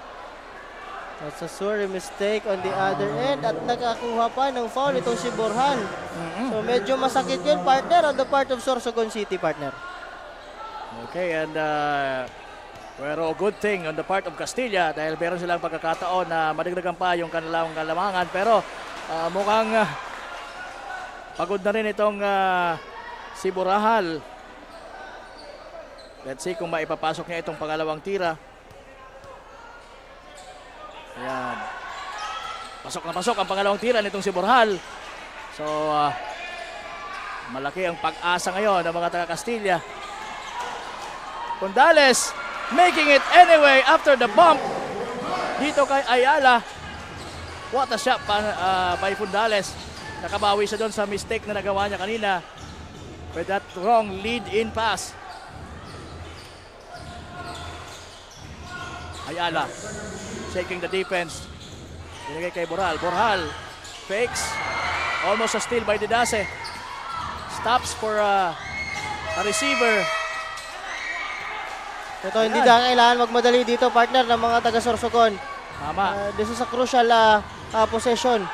That's a sorry mistake on the other end at nakakuha pa ng foul itong si Borhal. So medyo masakit yun, partner, on the part of Sorsogon City, partner. Okay, and pero good thing on the part of Castilla dahil meron silang pagkakataon na madagdagan pa yung kanilang kalamangan, pero mukhang pagod na rin itong si Borhal. Let's see kung maipapasok niya itong pangalawang tira. Ayan. Pasok na pasok ang pangalawang tira nitong si Borhal. So, malaki ang pag-asa ngayon ng mga taga-Castilla. Fondales making it anyway after the bump dito kay Ayala. What a shot by Fondales. Nakabawi siya doon sa mistake na nagawa niya kanina with that wrong lead-in pass. Ayala shaking the defense. Binigay kay Borhal. Borhal fakes. Almost a steal by Didase. Stops for a receiver. Ito, hindi na kailangan magmadali dito, partner, ng mga taga Sorsogon. Tama. This is a crucial possession.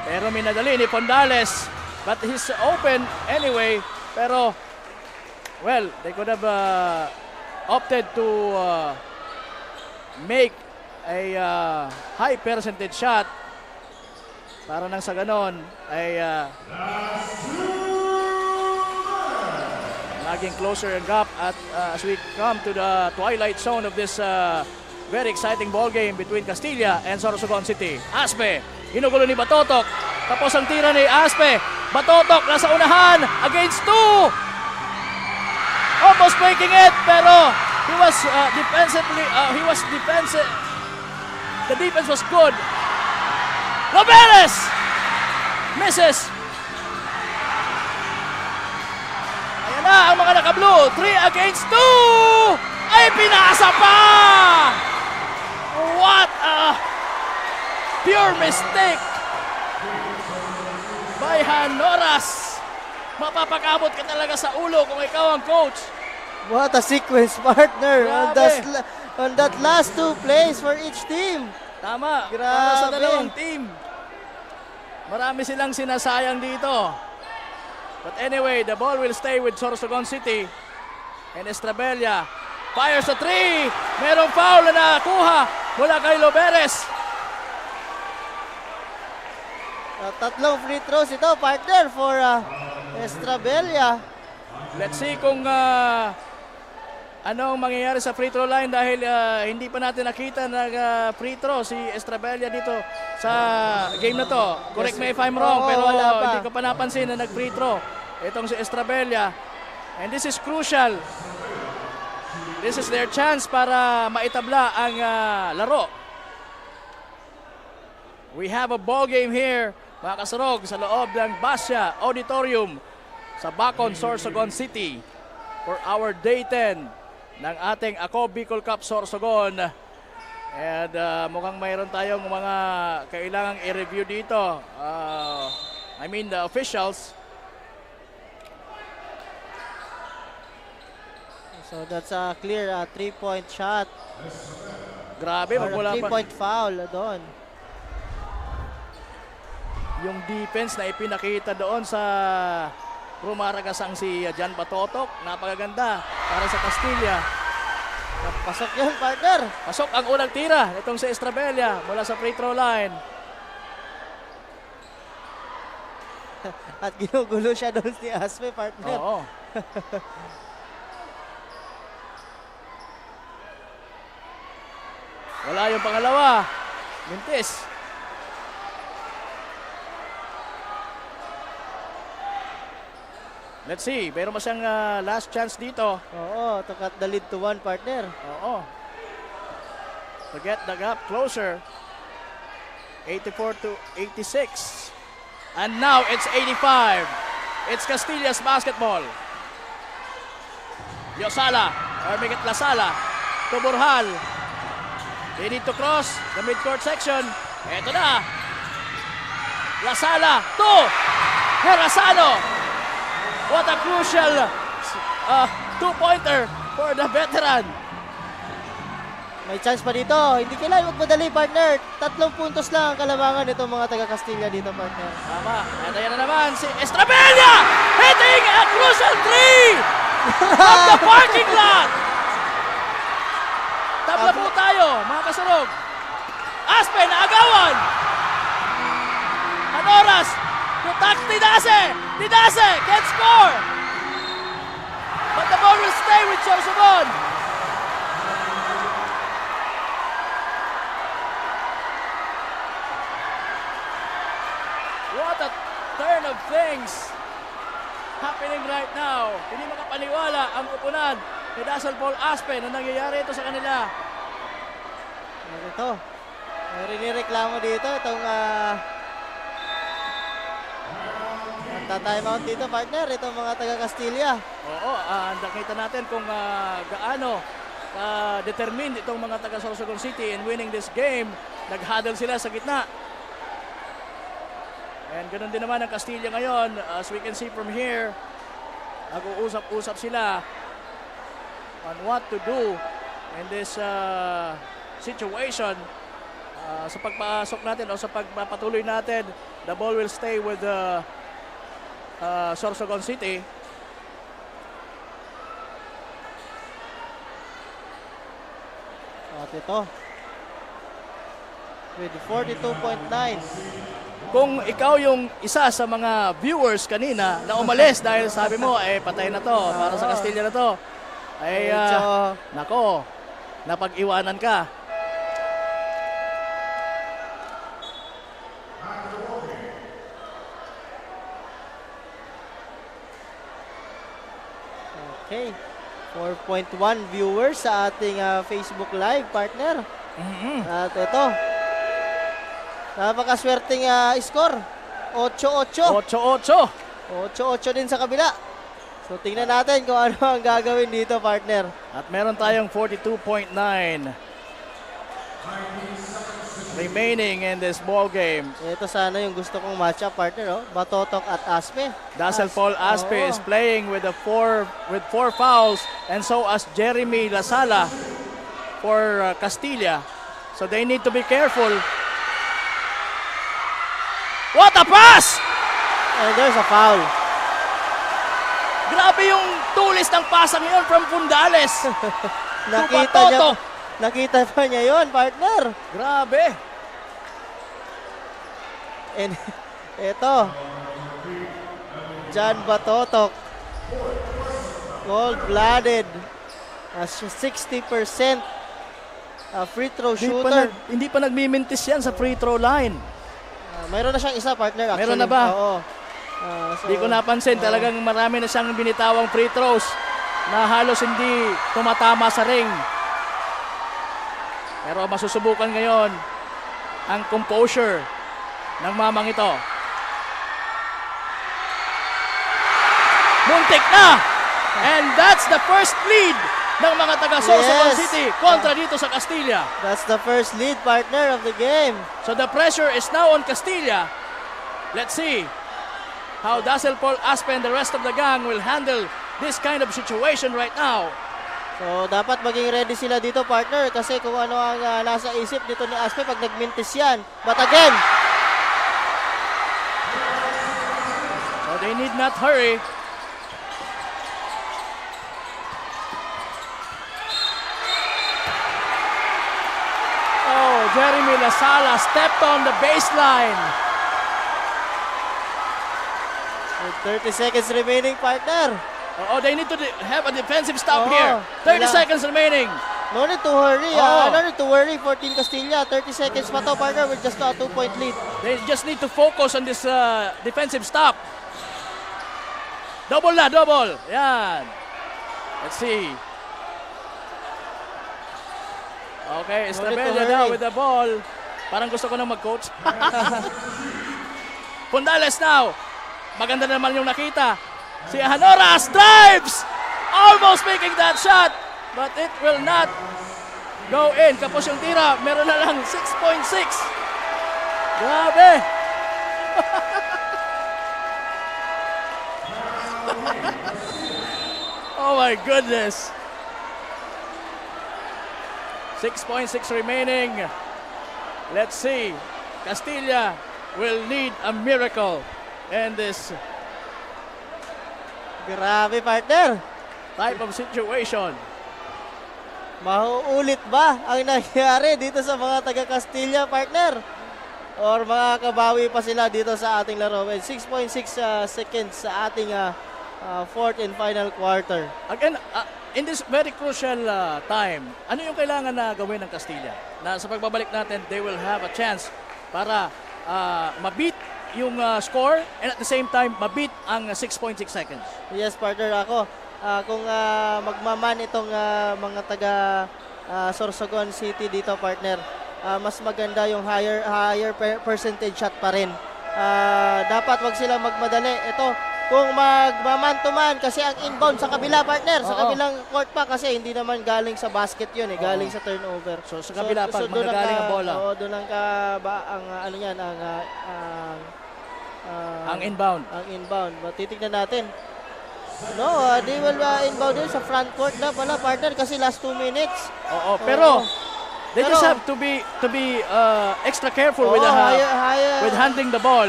Pero minadali ni Fondales. But he's open anyway. Pero, well, they could have opted to make a high percentage shot para nang sa ganon ay naging closer ang gap at as we come to the twilight zone of this very exciting ball game between Castilla and Sorsogon City. Aspe, ginugulo ni Batotok, tapos ang tira ni Aspe. Batotok nasa unahan against 2, almost making it, pero he was the defense was good. Loberes misses. Ayan na ang mga naka-blue. 3 against 2. Ay, pinasa pa! What a pure mistake by Hanoras. Mapapakabot ka talaga sa ulo kung ikaw ang coach. What a sequence, partner, on that last 2 plays for each team. Tama. Grabe. Para sa dalawang team. Marami silang sinasayang dito. But anyway, the ball will stay with Sorsogon City. And Estrabella fires a 3. Merong foul na nakuha mula kay Loberes. Tatlong free throws ito, partner, for Estrabella. Let's see kung anong mangyayari sa free throw line dahil hindi pa natin nakita na free throw si Estrabella dito sa game na to. Correct me if I'm wrong, pero hindi ko pa napansin na nag-free throw itong si Estrabella. And this is crucial. This is their chance para maitabla ang laro. We have a ball game here, mga kasarog, sa loob ng Basya Auditorium sa Bacon, Sorsogon City for our day 10 ng ating Ako Bicol Cup Sorsogon. And mukhang mayroon tayong mga kailangang i-review dito. I mean the officials. So that's a clear 3-point shot. Grabe, magmula pa. 3-point foul doon. Yung defense na ipinakita doon sa Rumaragasang si Jan Batotok, napakaganda para sa Castilla. Pasok yun, partner. Pasok ang unang tira itong si Estrabella mula sa free throw line. At ginugulo siya doon si Aspe, partner. Oo. Wala yung pangalawa. Mintis. Let's see, mayroon ba siyang last chance dito? Oo, to cut the lead to 1, partner. Oo. To get the gap closer. 84 to 86. And now it's 85. It's Castilla's basketball. Yosala, or Miguel Lasala, to Burhal. They need to cross the midcourt section. Eto na. Lasala to Herasano. What a crucial two-pointer for the veteran. May chance pa dito. Hindi kailangan magmadali, partner. 3 puntos lang ang kalamangan nitong mga taga-Castilla dito, partner. Tama. And ayan na naman si Estrabella hitting a crucial 3 from the parking lot. Tabla po tayo, mga kasurog. Aspe na agawan. Anoras. Tutak Didase. Didase can't score. But the ball will stay with Sorsogon. What a turn of things happening right now. Hindi makapaniwala ang kupunan ni Dazzle Paul Aspe na nangyayari ito sa kanila. Ito. May rinireklamo dito. Itong time out dito, partner. Itong mga taga-Castilla. Oo, nakita natin kung gaano determined itong mga taga-Sorsogon City in winning this game. Nag-huddle sila sa gitna. And ganoon din naman ang Castilla ngayon. As we can see from here, nag-uusap-usap sila on what to do in this situation. Sa pagpasok natin o sa pagpapatuloy natin, the ball will stay with Sorsogon City. At ito, with 42.9. Kung ikaw yung isa sa mga viewers kanina na umalis dahil sabi mo, patay na to, para sa Castilla na to, nako, napag-iwanan ka. Okay, 4.1 viewers sa ating Facebook Live, partner. At ito, napakaswerteng score. 8-8. 8-8 din sa kabila. So tingnan natin kung ano ang gagawin dito, partner. At meron tayong 42.9 remaining in this ball game. Ito sana yung gusto kong matchup, partner. Batotok at Aspe. Dazzle Paul Aspe is playing with four fouls, and so as Jeremy Lasala for Castilla. So they need to be careful. What a pass! And there's a foul. Grabe yung tulis ng pasang yun from Fundales. Nakita pa niya yun, partner. Grabe. And ito, John Batotok, gold-blooded, 60% free throw shooter. Hindi pa nagmimintis yan sa free throw line. Mayroon na siyang isa, partner. Actually. Meron na ba? Oo. Hindi ko napansin. Talagang marami na siyang binitawang free throws na halos hindi tumatama sa ring. Pero masusubukan ngayon ang composure ng mamang ito. Muntik na! And that's the first lead ng mga taga-Sorsogon City kontra dito sa Castilla. That's the first lead, partner, of the game. So the pressure is now on Castilla. Let's see how Dazzle Paul Aspe and the rest of the gang will handle this kind of situation right now. So dapat maging ready sila dito, partner, kasi kung ano ang nasa isip dito ni Aspe pag nagmintis yan. But again, so they need not hurry. Jeremy Lasala stepped on the baseline. With 30 seconds remaining, partner. Oh, they need to have a defensive stop Oo, here. 30 wala. seconds remaining. No need to worry. Oo. No need to worry for Team Castilla. 30 seconds pa to, partner, with just a 2-point lead. They just need to focus on this defensive stop. Double na, double. Yan. Let's see. Okay, Estrabella now with the ball. Parang gusto ko nang mag-coach. Pundales now. Maganda naman yung nakita. Si Hanoras drives! Almost making that shot. But it will not go in. Kapos yung tira. Meron na lang 6.6. Grabe. Oh my goodness. 6.6 remaining. Let's see. Castilla will need a miracle in this Grabe, partner. type of situation. Mauulit ba ang nangyari dito sa mga taga-Castilla, partner? Or makakabawi pa sila dito sa ating laro? 6.6 seconds sa ating fourth and final quarter. Again, in this very crucial time, ano yung kailangan na gawin ng Castilla? Na sa pagbabalik natin, they will have a chance para mabit yung score and at the same time, mabit ang 6.6 seconds. Yes, partner, ako. Kung magmaman itong mga taga Sorsogon City dito, partner, mas maganda yung higher percentage shot pa rin. Dapat wag sila magmadali. Ito, kung magmaman to man, kasi ang inbound sa kabila, partner, sa kabilang court pa, kasi hindi naman galing sa basket yun, galing sa turnover. So sa kabila pag magagaling ang bola. Oo, doon ang ano yan, ang inbound. Ang inbound. Titignan natin. No, they will inbound din sa front court na pala, partner, kasi last 2 minutes. Oo, pero they just have to be extra careful with with handling the ball.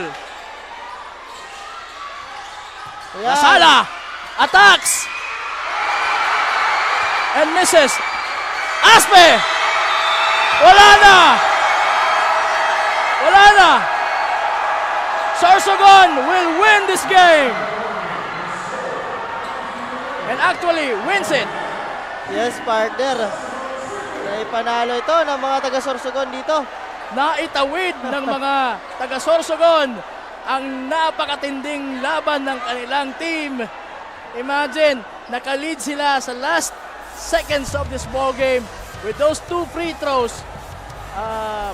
Yeah. Lasala attacks and misses. Aspe! Wala na! Wala na! Sorsogon will win this game! And actually wins it. Yes, partner. Naipanalo ito ng mga taga-Sorsogon dito. Naitawid ng mga taga-Sorsogon ang napakatinding laban ng kanilang team. Imagine, naka-lead sila sa last seconds of this ball game with those 2 free throws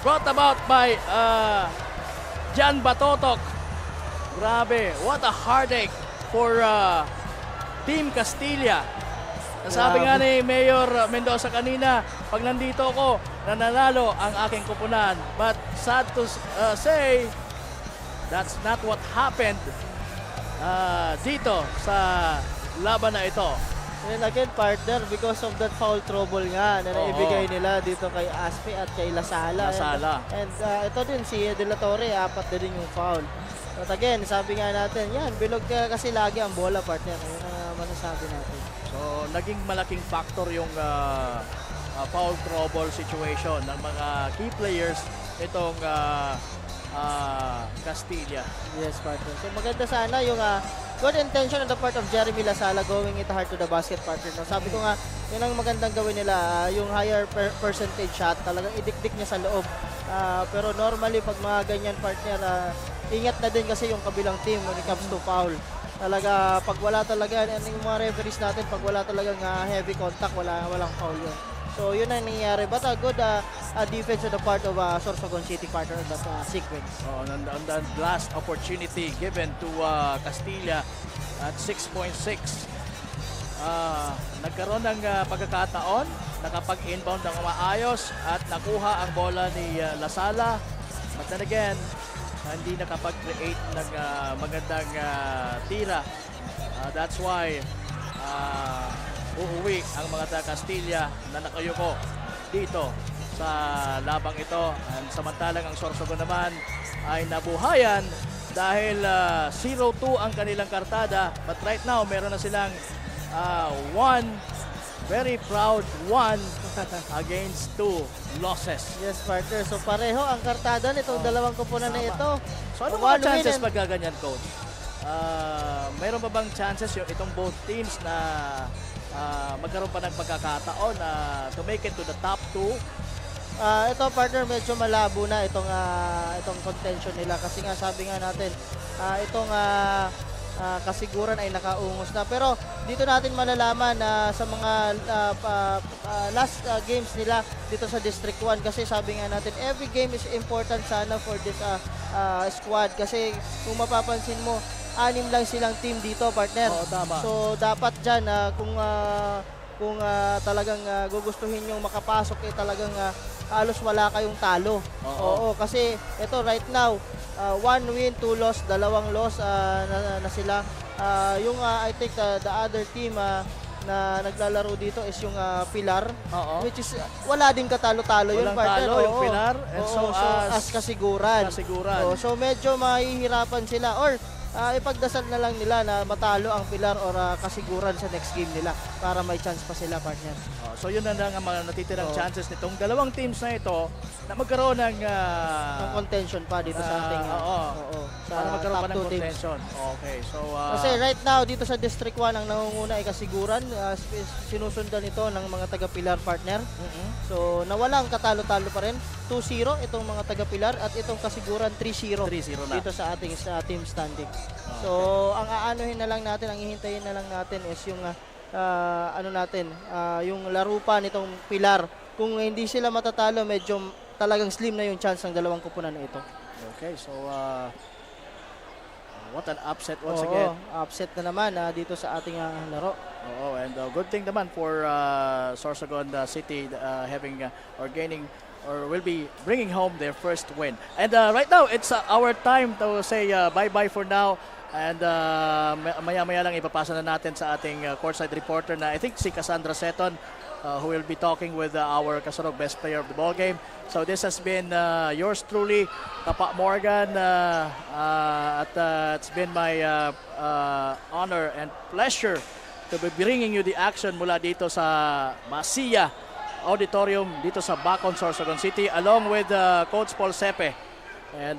brought about by Jan Batotok. Grabe, what a heartache for Team Castilla. Nasabi nga ni Mayor Mendoza kanina, pag nandito ako, nananalo ang aking kupunan. But sad to say, that's not what happened dito sa laban na ito. And again, partner, because of that foul trouble nga na naibigay nila dito kay Aspe at kay Lasala. And ito din, si De La Torre, 4 na din yung foul. But again, sabi nga natin, yan, bilog kasi lagi ang bola, partner. Yun ang masasabi natin. So, naging malaking factor yung foul trouble situation ng mga key players itong Castilla. Yes, partner. So, maganda sana yung good intention on the part of Jeremy Lasala going it hard to the basket, partner. No? Sabi ko nga, yun ang magandang gawin nila, yung higher percentage shot, talagang idikdik niya sa loob. Pero normally, pag mga ganyan, partner, ingat na din kasi yung kabilang team when it comes to foul. Talaga, pag wala talaga, yung mga referees natin, pag wala talagang heavy contact, walang foul yun. So, yun ang nangyayari. But a good defense on the part of Sorsogon City, partner, in that sequence. On the last opportunity given to Castilla at 6.6. Nagkaroon ng pagkakataon, nakapag-inbound ng maayos at nakuha ang bola ni Lasala. But then again, hindi nakapag-create ng magandang tira. That's why uuwi ang mga taga-Castilla na nakayuko dito sa labang ito. And samantalang ang Sorsogon naman ay nabuhayan dahil 0-2 ang kanilang kartada. But right now, meron na silang 1 very proud 1 against 2 losses. Yes, partner. So pareho ang kartada nitong dalawang koponan na ito. So ano One mga chances win and- pag gaganyan, coach? Mayroon ba bang chances yung itong both teams na magkaroon pa ng pagkakataon na to make it to the top 2? Ito partner, medyo malabo na itong contention nila kasi nga sabi nga natin itong kasiguran ay nakaungos na. Pero dito natin malalaman sa mga last games nila dito sa District 1 kasi sabi nga natin every game is important sana for this squad kasi kung mapapansin mo 6 lang silang team dito, partner. Oo, tama. So dapat dyan kung talagang gugustuhin yung makapasok talagang halos wala kayong talo. Oo, kasi ito right now 1 win, 2 loss, 2 loss na sila. Yung I think the other team na naglalaro dito is yung Pilar, which is wala din katalo-talo yun, Walang partner. talo yung Pilar, and so as kasiguran. So medyo mahihirapan sila or ipagdasal na lang nila na matalo ang Pilar or kasiguran sa next game nila para may chance pa sila, partner. So yun na lang ang mga natitirang chances nitong dalawang teams na ito na magkaroon ng contention pa dito sa ating para magkaroon pa top ng 2 teams. contention. Okay, so Kasi right now dito sa District 1 ang nangunguna ay kasiguran, sinusundan ito ng mga taga-Pilar, partner. So nawalang katalo-talo pa rin. 2-0 itong mga taga-Pilar at itong kasiguran 3-0 na dito sa ating team standing. So ang aanuhin na lang natin, ang hihintayin na lang natin is yung yung laro pa nitong Pilar. Kung hindi sila matatalo, medyo talagang slim na yung chance ng dalawang koponan na ito. Okay, so what an upset once again. Upset na naman dito sa ating laro. And good thing naman for Sorsogon City having or gaining or will be bringing home their first win. And right now, it's our time to say bye-bye for now. And maya-maya lang ipapasa na natin sa ating courtside reporter na I think si Cassandra Seton who will be talking with our Kasurog best player of the ball game. So this has been yours truly, Kapa Morgan, at it's been my honor and pleasure to be bringing you the action mula dito sa Masia Auditorium dito sa Bacon, Sorsogon City along with Coach Paul Sepe. And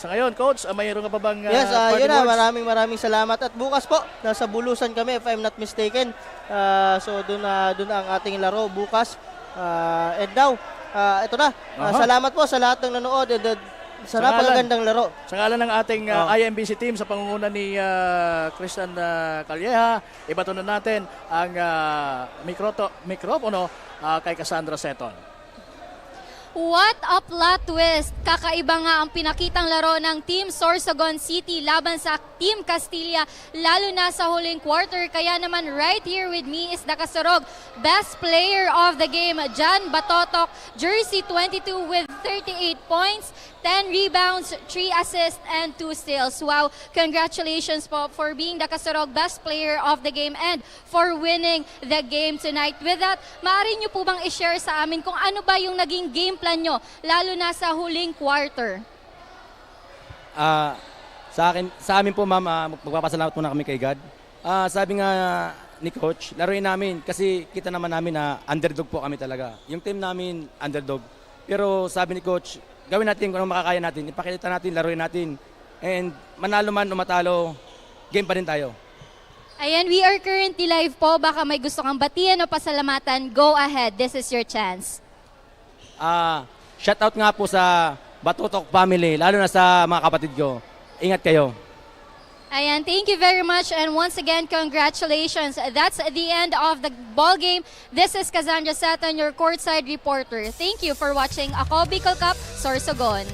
sa ngayon, Coach, mayroon ka pa bang Yes, parting yun na. words? Maraming salamat. At bukas po, nasa Bulusan kami, if I'm not mistaken. So, doon ang ating laro bukas. And now, ito na. Salamat po sa lahat ng nanood. Sa napakagandang laro. Sa ngalan ng ating IMBC team sa pangunguna ni Christian Calleja, ibato na natin ang mikropono kay Cassandra Seton. What a plot twist! Kakaiba nga ang pinakitang laro ng Team Sorsogon City laban sa Team Castilla, lalo na sa huling quarter. Kaya naman right here with me is the Kasurog best player of the game, Jan Batotok, jersey 22 with 38 points, 10 rebounds, 3 assists, and 2 steals. Wow, congratulations po for being the Kasurog best player of the game and for winning the game tonight. With that, maaari nyo po bang i-share sa amin kung ano ba yung naging game plan nyo, lalo na sa huling quarter? Sa amin po, ma'am, magpapasalamat muna kami kay God. Sabi nga ni Coach, laruin namin kasi kita naman namin na underdog po kami talaga. Yung team namin, underdog. Pero sabi ni Coach, gawin natin kung ano makakaya natin, ipakita natin, laruin natin. And manalo man o matalo, game pa rin tayo. Ayan, we are currently live po. Baka may gusto kang batiyan o pasalamatan, go ahead. This is your chance. Shout out nga po sa Batotok family, lalo na sa mga kapatid ko. Ingat kayo. Ayan, thank you very much. And once again, congratulations. That's the end of the ball game. This is Cassandra Seton, your courtside reporter. Thank you for watching Ako Bicol Cup Sorsogon.